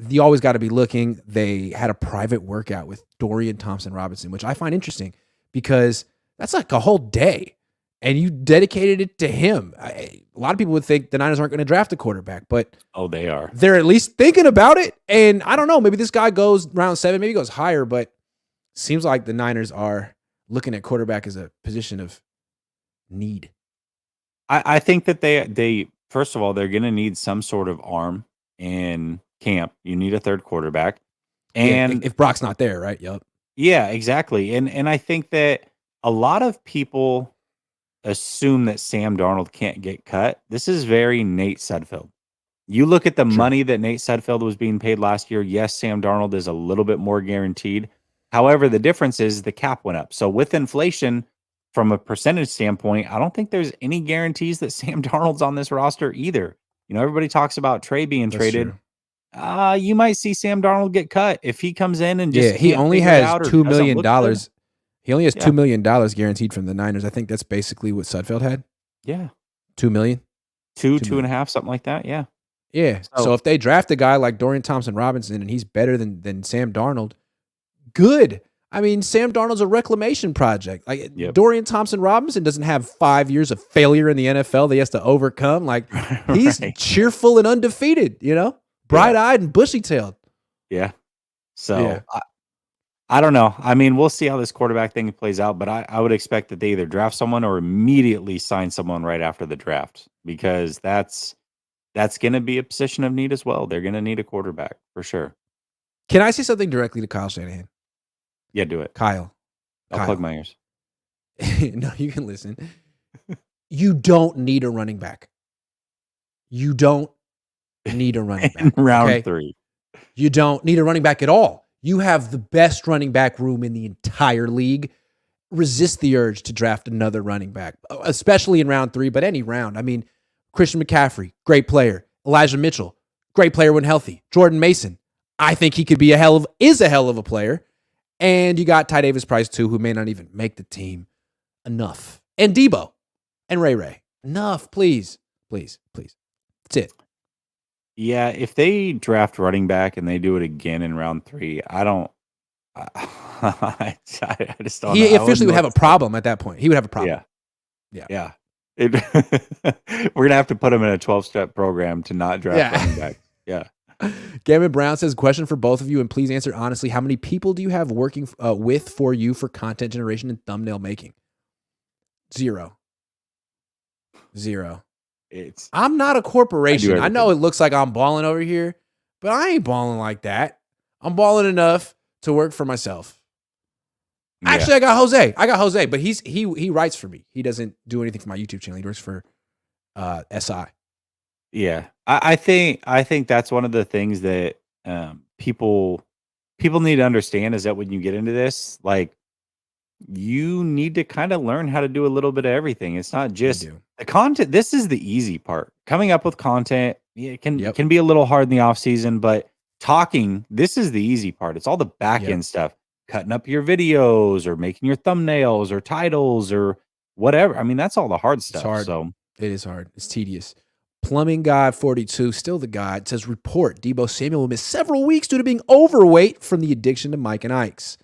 You always got to be looking. They had a private workout with Dorian Thompson-Robinson, which I find interesting because that's like a whole day, and you dedicated it to him. A lot of people would think the Niners aren't going to draft a quarterback, but they are. They're at least thinking about it, and I don't know. Maybe this guy goes round 7, maybe he goes higher, but seems like the Niners are looking at quarterback as a position of need. I think that they first of all, they're going to need some sort of arm in camp. You need a third quarterback. And if Brock's not there, right? Yep. Yeah, exactly. And I think that a lot of people assume that Sam Darnold can't get cut. This is very Nate Sudfeld. You look at the money that Nate Sudfeld was being paid last year. Yes, Sam Darnold is a little bit more guaranteed. However, the difference is the cap went up. So with inflation, from a percentage standpoint, I don't think there's any guarantees that Sam Darnold's on this roster either. Everybody talks about Trey being traded. You might see Sam Darnold get cut if he comes in and just he only has $2 million. He only has $2 million guaranteed from the Niners. I think that's basically what Sudfeld had. Yeah, $2 million, two and a half, something like that. Yeah. So if they draft a guy like Dorian Thompson-Robinson and he's better than Sam Darnold, good. I mean, Sam Darnold's a reclamation project. Like Yep. Dorian Thompson-Robinson doesn't have 5 years of failure in the NFL that he has to overcome. Like he's Right. cheerful and undefeated, bright-eyed and bushy-tailed. Yeah. So Yeah. I don't know. I mean, we'll see how this quarterback thing plays out, but I would expect that they either draft someone or immediately sign someone right after the draft, because that's going to be a position of need as well. They're going to need a quarterback for sure. Can I say something directly to Kyle Shanahan? Yeah, do it. Kyle. I'll plug my ears. No, you can listen. You don't need a running back. You don't need a running back. In round okay? 3. You don't need a running back at all. You have the best running back room in the entire league. Resist the urge to draft another running back, especially in round 3, but any round. I mean, Christian McCaffrey, great player. Elijah Mitchell, great player when healthy. Jordan Mason, I think he could be a hell of a player. And you got Ty Davis Price too, who may not even make the team. Enough. And Debo and Ray. Enough, please. Please. That's it. Yeah, if they draft running back and they do it again in round 3, I don't. I just don't. He officially would have a problem at that point. He would have a problem. Yeah. We're gonna have to put him in a 12-step program to not draft running back. Yeah. Gavin Brown says, question for both of you, and please answer honestly. How many people do you have working with for you for content generation and thumbnail making? 0. I'm not a corporation. I know it looks like I'm balling over here, but I ain't balling like that. I'm balling enough to work for myself. Yeah. Actually, I got Jose, but he writes for me. He doesn't do anything for my YouTube channel. He works for SI. Yeah, I think that's one of the things that people need to understand, is that when you get into this, like, you need to kind of learn how to do a little bit of everything. It's not just the content. This is the easy part. Coming up with content, it can be a little hard in the off season, but talking, this is the easy part. It's all the back end stuff, cutting up your videos or making your thumbnails or titles or whatever. I mean, that's all the hard stuff. It's hard. So it is hard. It's tedious. Plumbing Guy 42, still the guy. It says, report Debo Samuel will miss several weeks due to being overweight from the addiction to Mike and Ike's.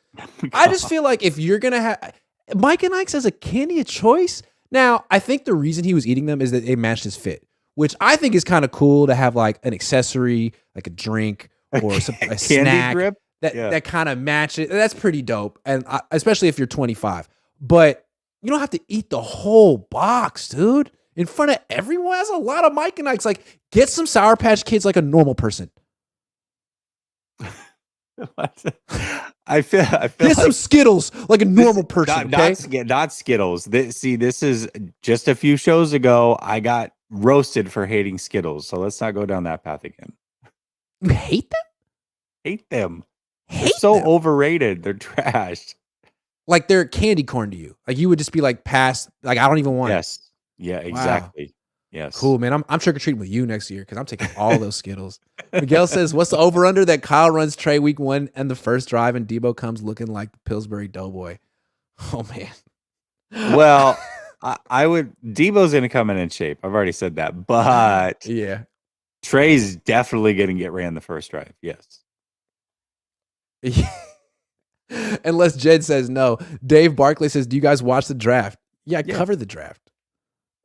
I just feel like if you're going to have Mike and Ike's as a candy of choice. Now, I think the reason he was eating them is that they matched his fit, which I think is kind of cool to have, like an accessory, like a drink or a snack grip? that kind of matches. That's pretty dope. And especially if you're 25, but you don't have to eat the whole box, dude. In front of everyone. That's a lot of Mike and Ike's. Like, get some Sour Patch Kids like a normal person. I feel get like some Skittles like a normal person. Not Skittles. This is just a few shows ago. I got roasted for hating Skittles, so let's not go down that path again. You hate them? Hate them. They're so overrated. They're trash. Like they're candy corn to you. Like you would just be like past. Like I don't even want. Yes. Yeah, exactly. Wow. Yes. Cool, man. I'm trick-or-treating with you next year because I'm taking all those Skittles. Miguel says, what's the over-under that Kyle runs Trey week 1 and the first drive and Debo comes looking like the Pillsbury Doughboy? Oh, man. Well, I would. Debo's going to come in shape. I've already said that. But yeah, Trey's definitely going to get ran the first drive. Yes. Unless Jed says no. Dave Barkley says, do you guys watch the draft? Yeah, cover the draft.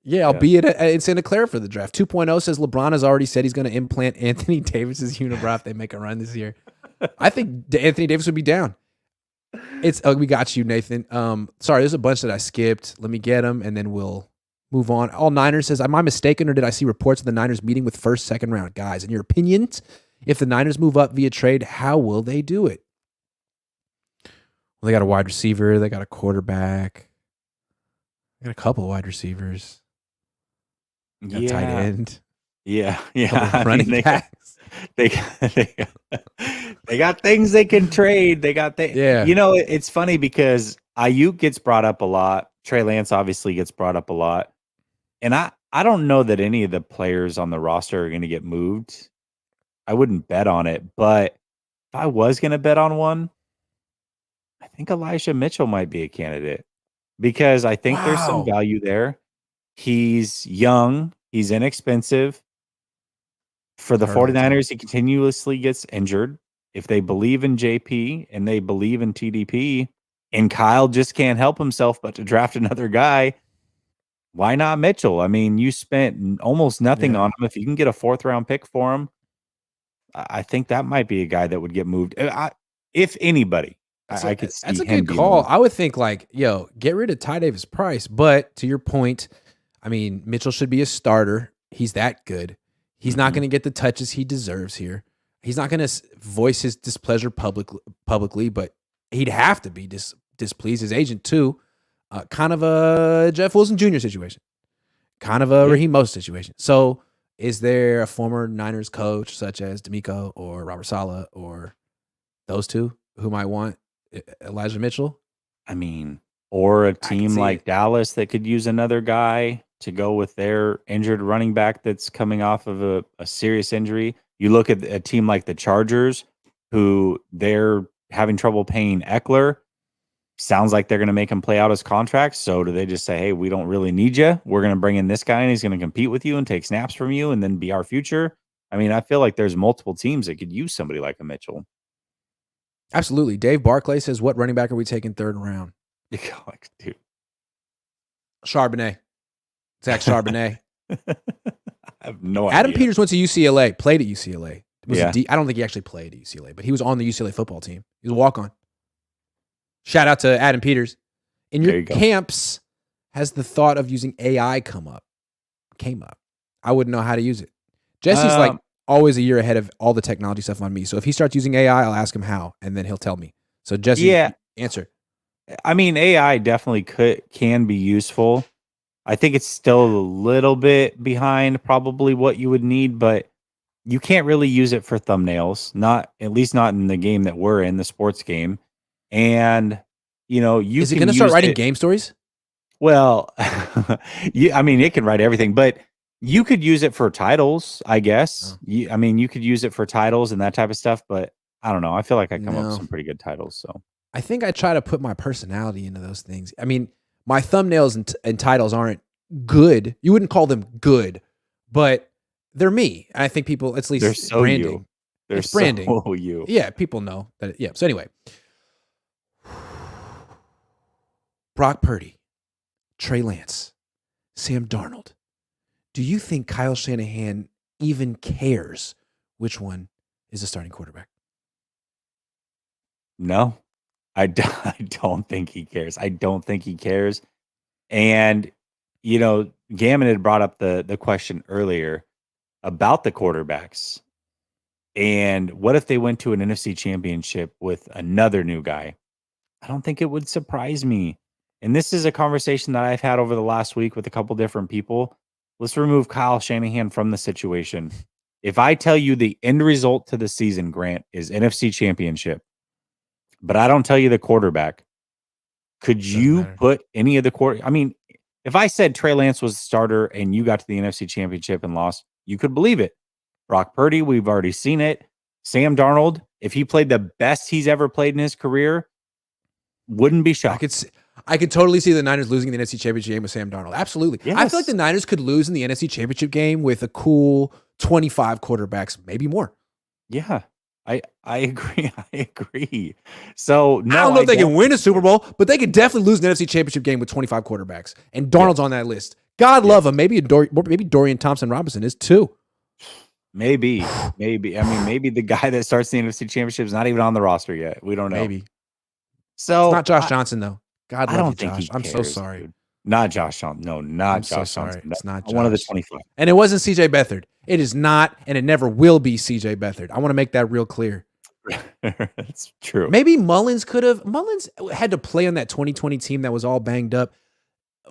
Yeah, I'll be in Santa Clara for the draft. 2.0 says LeBron has already said he's going to implant Anthony Davis's unibrow if they make a run this year. I think Anthony Davis would be down. We got you, Nathan. Sorry, there's a bunch that I skipped. Let me get them, and then we'll move on. All Niners says, am I mistaken, or did I see reports of the Niners meeting with first, second round guys? In your opinions, if the Niners move up via trade, how will they do it? Well, they got a wide receiver. They got a quarterback. They got a couple of wide receivers. Got tight end. Yeah. Running backs. They got things they can trade. They got You know, it's funny because Ayuk gets brought up a lot. Trey Lance obviously gets brought up a lot. And I don't know that any of the players on the roster are going to get moved. I wouldn't bet on it, but if I was going to bet on one, I think Elijah Mitchell might be a candidate because I think there's some value there. He's young. He's inexpensive. For the 49ers, he continuously gets injured. If they believe in JP and they believe in TDP, and Kyle just can't help himself but to draft another guy. Why not Mitchell? I mean, you spent almost nothing on him. If you can get a 4th-round pick for him, I think that might be a guy that would get moved. If anybody, I could see that's a him good call. moved. I would think like, yo, get rid of Ty Davis Price. But to your point, I mean, Mitchell should be a starter. He's that good. He's not going to get the touches he deserves here. He's not going to voice his displeasure publicly, but he'd have to be displeased. His agent too. Kind of a Jeff Wilson Jr. situation. Kind of a Raheem Mostert situation. So is there a former Niners coach such as D'Amico or Robert Saleh or those two who might want Elijah Mitchell? I mean, or a team like Dallas that could use another guy to go with their injured running back that's coming off of a serious injury. You look at a team like the Chargers, who they're having trouble paying Eckler. Sounds like they're going to make him play out his contract. So do they just say, hey, we don't really need you. We're going to bring in this guy and he's going to compete with you and take snaps from you and then be our future? I mean, I feel like there's multiple teams that could use somebody like a Mitchell. Absolutely. Dave Barclay says, what running back are we taking 3rd round? Dude. Charbonnet. Zach Charbonnet. I have no idea. Adam Peters went to UCLA, played at UCLA. I don't think he actually played at UCLA, but he was on the UCLA football team. He was a walk-on. Shout out to Adam Peters. In your camps, has the thought of using AI came up? I wouldn't know how to use it. Jesse's like always a year ahead of all the technology stuff on me. So if he starts using AI, I'll ask him how, and then he'll tell me. So Jesse, answer. I mean, AI definitely can be useful. I think it's still a little bit behind probably what you would need, but you can't really use it for thumbnails, at least not in the game that we're in, the sports game. And, is it going to start writing game stories? Well, I mean, it can write everything, but you could use it for titles, I guess. You could use it for titles and that type of stuff, but I don't know. I feel like I come up with some pretty good titles. So I think I try to put my personality into those things. I mean, my thumbnails and titles aren't good. You wouldn't call them good, but they're me. I think people, at least they're so branding. You. They're it's branding. So you. Yeah, people know that. Yeah. So anyway, Brock Purdy, Trey Lance, Sam Darnold. Do you think Kyle Shanahan even cares which one is the starting quarterback? No, I don't think he cares. I don't think he cares. And, Gammon had brought up the question earlier about the quarterbacks. And what if they went to an NFC championship with another new guy? I don't think it would surprise me. And this is a conversation that I've had over the last week with a couple different people. Let's remove Kyle Shanahan from the situation. If I tell you the end result to the season, Grant, is NFC championship, but I don't tell you the quarterback, could you put any of the I mean, if I said Trey Lance was the starter and you got to the NFC championship and lost, you could believe it. Brock Purdy, we've already seen it. Sam Darnold, if he played the best he's ever played in his career, wouldn't be shocked. I could totally see the Niners losing the NFC Championship game with Sam Darnold. Absolutely. Yes. I feel like the Niners could lose in the NFC Championship game with a cool 25 quarterbacks, maybe more. Yeah, I agree. I agree. So no, I don't know if they can win a Super Bowl, but they could definitely lose an NFC Championship game with 25 quarterbacks. And Darnold's on that list. God love him. Maybe Dorian Thompson-Robinson is too. Maybe. I mean, maybe the guy that starts the NFC Championship is not even on the roster yet. We don't know. Maybe. So it's not Josh Johnson though. God love I don't you, think Josh. I'm so sorry. Dude. Not Josh Johnson. No, not Josh Johnson. It's not Josh. One of the 25. And it wasn't CJ Beathard. It is not, and it never will be CJ Beathard. I want to make that real clear. That's true. Maybe Mullins could have. Mullins had to play on that 2020 team that was all banged up.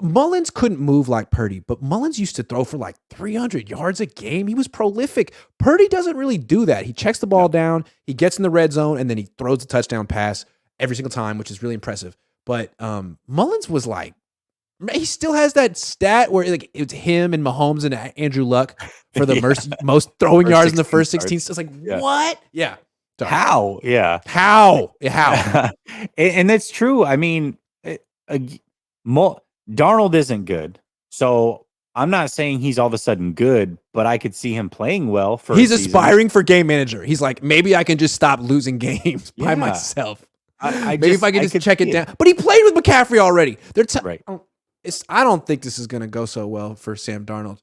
Mullins couldn't move like Purdy, but Mullins used to throw for like 300 yards a game. He was prolific. Purdy doesn't really do that. He checks the ball down, he gets in the red zone, and then he throws a touchdown pass every single time, which is really impressive. But Mullins was like, he still has that stat where like it's him and Mahomes and Andrew Luck for the most throwing yards in the first 16. So it's like, what? Yeah. Sorry. How? Yeah. How? How? And that's true. I mean, Darnold isn't good. So I'm not saying he's all of a sudden good, but I could see him playing well for He's aspiring for game manager. He's like, maybe I can just stop losing games by myself. Maybe if I could just check it down. But he played with McCaffrey already. Right. I don't think this is going to go so well for Sam Darnold.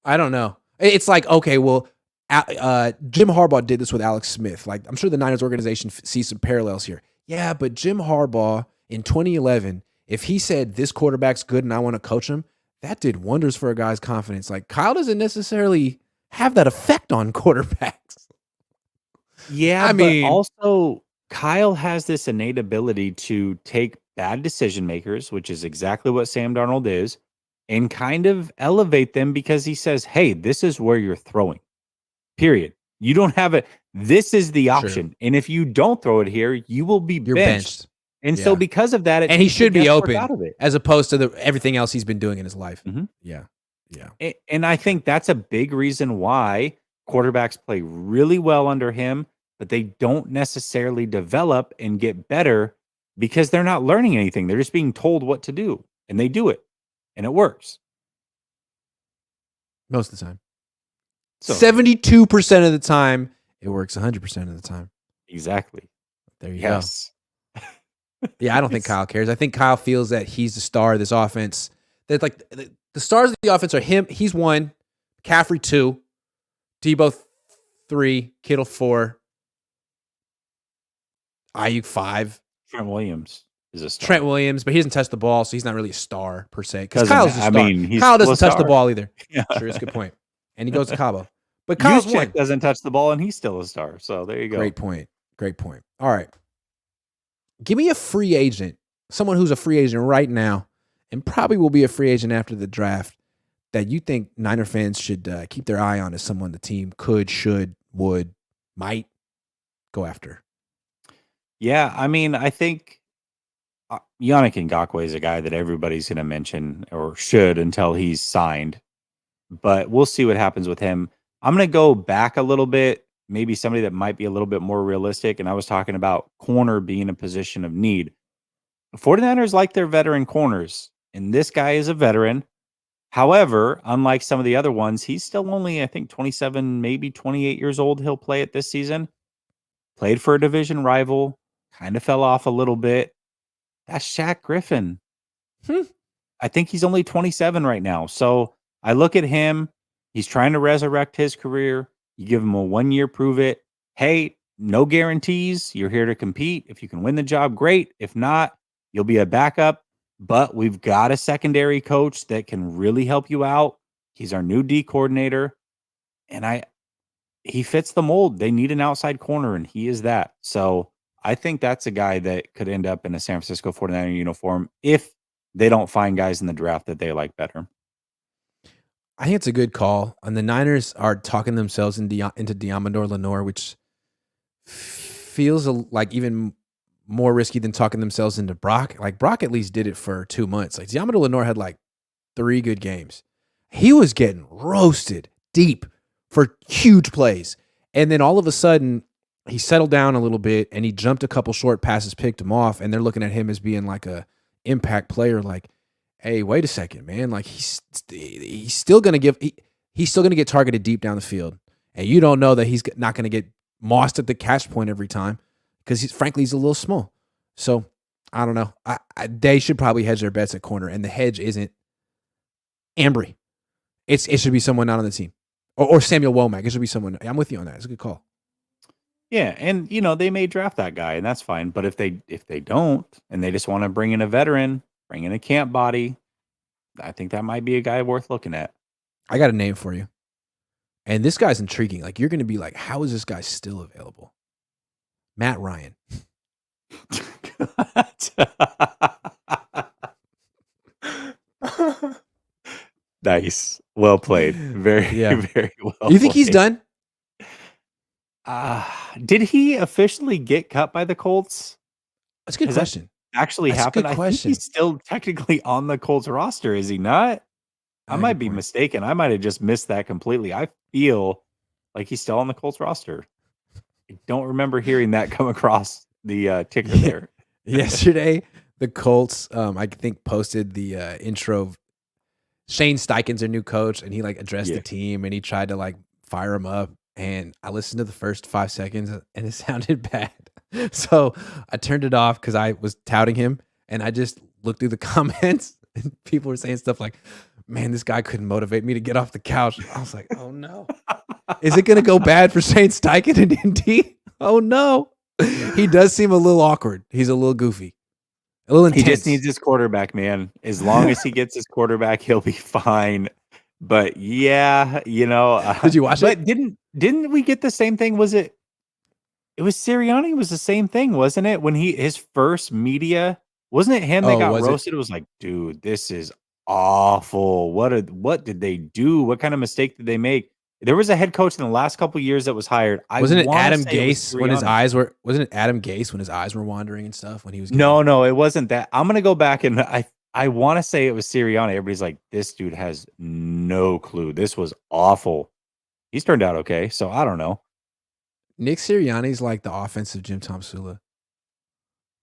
I don't know. It's like, okay, well, Jim Harbaugh did this with Alex Smith. Like, I'm sure the Niners organization sees some parallels here. Yeah, but Jim Harbaugh in 2011, if he said this quarterback's good and I want to coach him, that did wonders for a guy's confidence. Like, Kyle doesn't necessarily have that effect on quarterbacks. Yeah, but also Kyle has this innate ability to take bad decision makers, which is exactly what Sam Darnold is, and kind of elevate them because he says, hey, this is where you're throwing. Period. You don't have it. This is the option. Sure. And if you don't throw it here, you will be benched. And so because of that, and he should be open as opposed to everything else he's been doing in his life. Mm-hmm. Yeah. And I think that's a big reason why quarterbacks play really well under him, but they don't necessarily develop and get better because they're not learning anything. They're just being told what to do, and they do it, and it works. Most of the time. 72% of the time, it works 100% of the time. Exactly. There you go. Yeah, I don't think Kyle cares. I think Kyle feels that he's the star of this offense. That like the stars of the offense are him. He's 1, McCaffrey 2, Debo 3, Kittle 4, Ayuk 5. Trent Williams is a star. Trent Williams, but he doesn't touch the ball, so he's not really a star per se. Because Kyle's a star. Kyle doesn't touch the ball either. Yeah. Sure, it's a good point. And he goes to Cabo. But Kyle's one doesn't touch the ball, and he's still a star. So there you go. Great point. All right. Give me a free agent, someone who's a free agent right now, and probably will be a free agent after the draft, that you think Niner fans should keep their eye on as someone the team could, should, would, might go after. Yeah, I mean, I think Yannick Ngakoue is a guy that everybody's going to mention or should until he's signed. But we'll see what happens with him. I'm going to go back a little bit, maybe somebody that might be a little bit more realistic. And I was talking about corner being a position of need. The 49ers like their veteran corners, and this guy is a veteran. However, unlike some of the other ones, he's still only, I think, 27, maybe 28 years old. He'll play it this season. Played for a division rival, kind of fell off a little bit. That's Shaq Griffin. I think he's only 27 right now. So I look at him. He's trying to resurrect his career. You give him a 1 year, prove it. Hey, no guarantees. You're here to compete. If you can win the job, great. If not, you'll be a backup. But we've got a secondary coach that can really help you out. He's our new D coordinator. And he fits the mold. They need an outside corner, and he is that. So I think that's a guy that could end up in a San Francisco 49er uniform if they don't find guys in the draft that they like better. I think it's a good call. And the Niners are talking themselves into Diamondor Lenore, which feels like even more risky than talking themselves into Brock. Like, Brock at least did it for 2 months. Like, Diamondor Lenore had like 3 good games. He was getting roasted deep for huge plays. And then all of a sudden, he settled down a little bit and he jumped a couple short passes, picked him off, and they're looking at him as being like a impact player. Like, hey, wait a second, man. Like, he's still gonna get targeted deep down the field, and you don't know that he's not gonna get mossed at the catch point every time because he's a little small. So I don't know. They should probably hedge their bets at corner, and the hedge isn't Ambry. It should be someone not on the team, or Samuel Womack. It should be someone. I'm with you on that. It's a good call. Yeah, and they may draft that guy, and that's fine. But if they don't, and they just want to bring in a veteran, bring in a camp body, I think that might be a guy worth looking at. I got a name for you. And this guy's intriguing. Like, you're going to be like, how is this guy still available? Matt Ryan. Nice. Well played. Very, very well You think he's done? Did he officially get cut by the Colts? That's a good question. Actually happened. I think he's still technically on the Colts roster, is he not? I might be mistaken. I might have just missed that completely. I feel like he's still on the Colts roster. I don't remember hearing that come across the ticker there. Yesterday, the Colts, I think, posted the intro of Shane Steichen's their new coach, and he like addressed the team, and he tried to like fire him up. And I listened to the first 5 seconds, and it sounded bad. So I turned it off because I was touting him, and I just looked through the comments, and people were saying stuff like, "Man, this guy couldn't motivate me to get off the couch." I was like, "Oh no, is it going to go bad for Shane Steichen and Indy? Oh no." He does seem a little awkward. He's a little goofy, a little intense. He just needs his quarterback, man. As long as he gets his quarterback, he'll be fine. But yeah, Did you watch it? Didn't we get the same thing? Was it? It was Sirianni. Was the same thing, wasn't it? When his first media, wasn't it him that got roasted? It was like, dude, this is awful. What did they do? What kind of mistake did they make? There was a head coach in the last couple of years that was hired. Wasn't it Adam Gase when his eyes were? Wasn't it Adam Gase when his eyes were wandering and stuff when he was? No, it wasn't that. I'm gonna go back and I want to say it was Sirianni. Everybody's like, this dude has no clue. This was awful. He's turned out okay, so I don't know. Nick Sirianni's like the offensive Jim Tom Sula.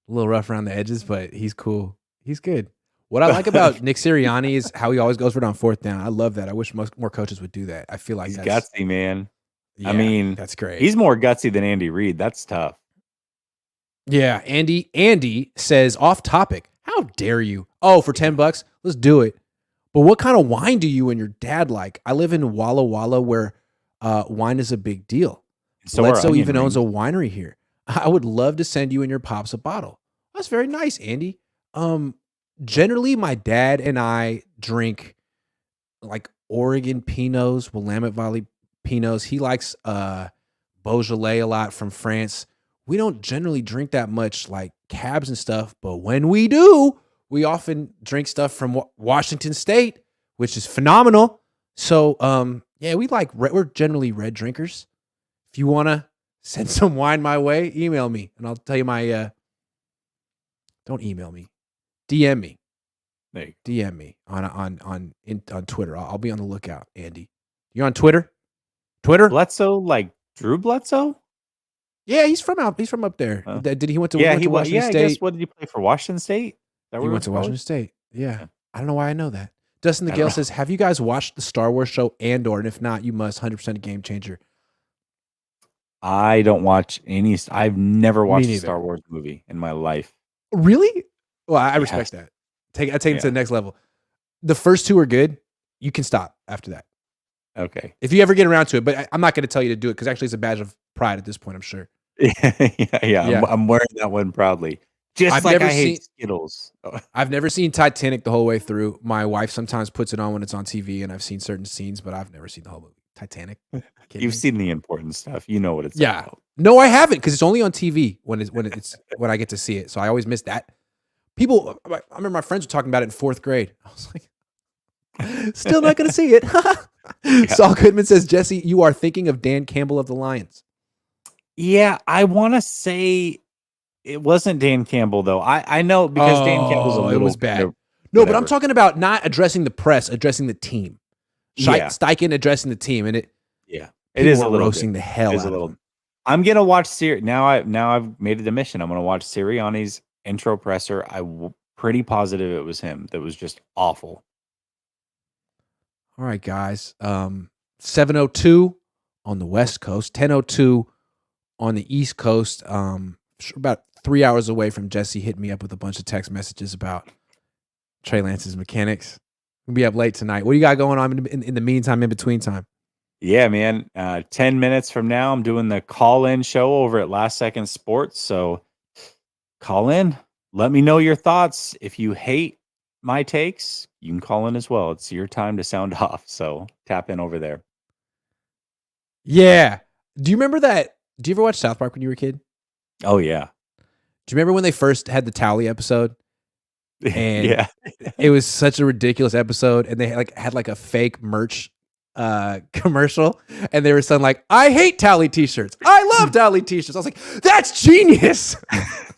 A little rough around the edges, but he's cool. He's good. What I like about Nick Sirianni is how he always goes for it on fourth down. I love that. I wish more coaches would do that. I feel like he's gutsy, man. Yeah, I mean, that's great. He's more gutsy than Andy Reid. That's tough. Yeah, Andy says, off topic, how dare you? Oh, for $10, let's do it. But what kind of wine do you and your dad like? I live in Walla Walla where wine is a big deal. So Bledsoe even owns a winery here. I would love to send you and your pops a bottle. That's very nice, Andy. Generally, my dad and I drink like Oregon Pinots, Willamette Valley Pinots. He likes Beaujolais a lot from France. We don't generally drink that much like cabs and stuff, but when we do, we often drink stuff from Washington State, which is phenomenal. So, yeah, we're generally red drinkers. If you want to send some wine my way, email me and I'll tell you don't email me. DM me. DM me on Twitter. I'll be on the lookout, Andy. You're on Twitter? Bledsoe, like Drew Bledsoe? Yeah, he's from up there. Did he went to Washington State? I guess, what did he play for? Washington State? He went to Washington State. Yeah. I don't know why I know that. Dustin the Gale says, have you guys watched the Star Wars show Andor? And if not, you must. 100% a game changer. I don't watch any. I've never watched a Star Wars movie in my life. Really? Well, I respect that. I take it to the next level. The first two are good. You can stop after that. Okay. If you ever get around to it, but I'm not going to tell you to do it because actually it's a badge of pride at this point, I'm sure. Yeah. I'm wearing that one proudly. Just I hate Skittles. I've never seen Titanic the whole way through. My wife sometimes puts it on when it's on TV, and I've seen certain scenes, but I've never seen the whole movie. Titanic. You've seen the important stuff. You know what it's about. No, I haven't because it's only on TV when I get to see it. So I always miss that. I remember my friends were talking about it in 4th grade. I was like, still not going to see it. Saul Goodman says, Jesse, you are thinking of Dan Campbell of the Lions. Yeah, I want to say it wasn't Dan Campbell, though. I know because Dan Campbell's a little... It was bad. No, but I'm talking about not addressing the press, addressing the team. Steichen addressing the team, and it is a little roasting the hell out of him. I'm gonna watch now I've made it a mission. I'm gonna watch Sirianni's intro presser. I'm pretty positive it was him. That was just awful. All right, guys. 7:02 on the West Coast, 10:02 on the East Coast. About 3 hours away from Jesse hitting me up with a bunch of text messages about Trey Lance's mechanics. We'll be up late tonight. What do you got going on in the meantime, in between time? Yeah, man. 10 minutes from now, I'm doing the call-in show over at Last Second Sports. So call in. Let me know your thoughts. If you hate my takes, you can call in as well. It's your time to sound off. So tap in over there. Yeah. Do you remember that? Do you ever watch South Park when you were a kid? Oh, yeah. Do you remember when they first had the Tally episode? And yeah. It was such a ridiculous episode, and they had a fake merch commercial, and they were saying like, I hate Tally t-shirts. I love Tally t-shirts. I was like, that's genius.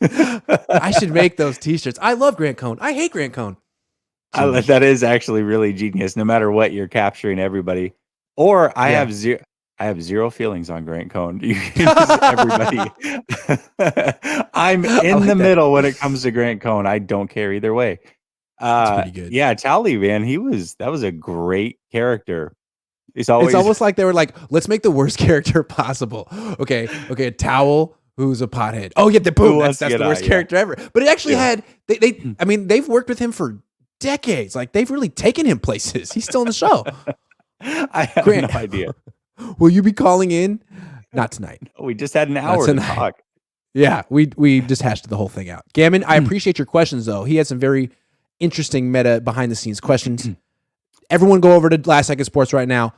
I should make those t-shirts. I love Grant Cohn. I hate Grant Cohn. That is actually really genius. No matter what, you're capturing everybody. Or I have zero feelings on Grant Cohn. You everybody. I'm in the middle when it comes to Grant Cohn. I don't care either way. That's pretty good. Yeah, Tally, man, that was a great character. It's almost like they were like, let's make the worst character possible. Okay, a towel Who's a pothead? Oh yeah, the Who boom. wants That's to the get worst high, yeah. character ever. But it actually Yeah. had they. I mean, they've worked with him for decades. Like they've really taken him places. He's still in the show. I have Grant, no idea. will you be calling in? Not tonight. We just had an hour to tonight. talk. Yeah, we just hashed the whole thing out. Gammon, I appreciate your questions though. He had some very interesting meta behind the scenes questions. Everyone go over to Last Second Sports right now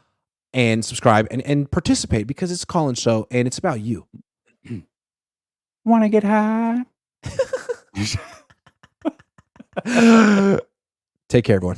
and subscribe and participate because it's a call-in show and it's about you. Want to get high? Take care, everyone.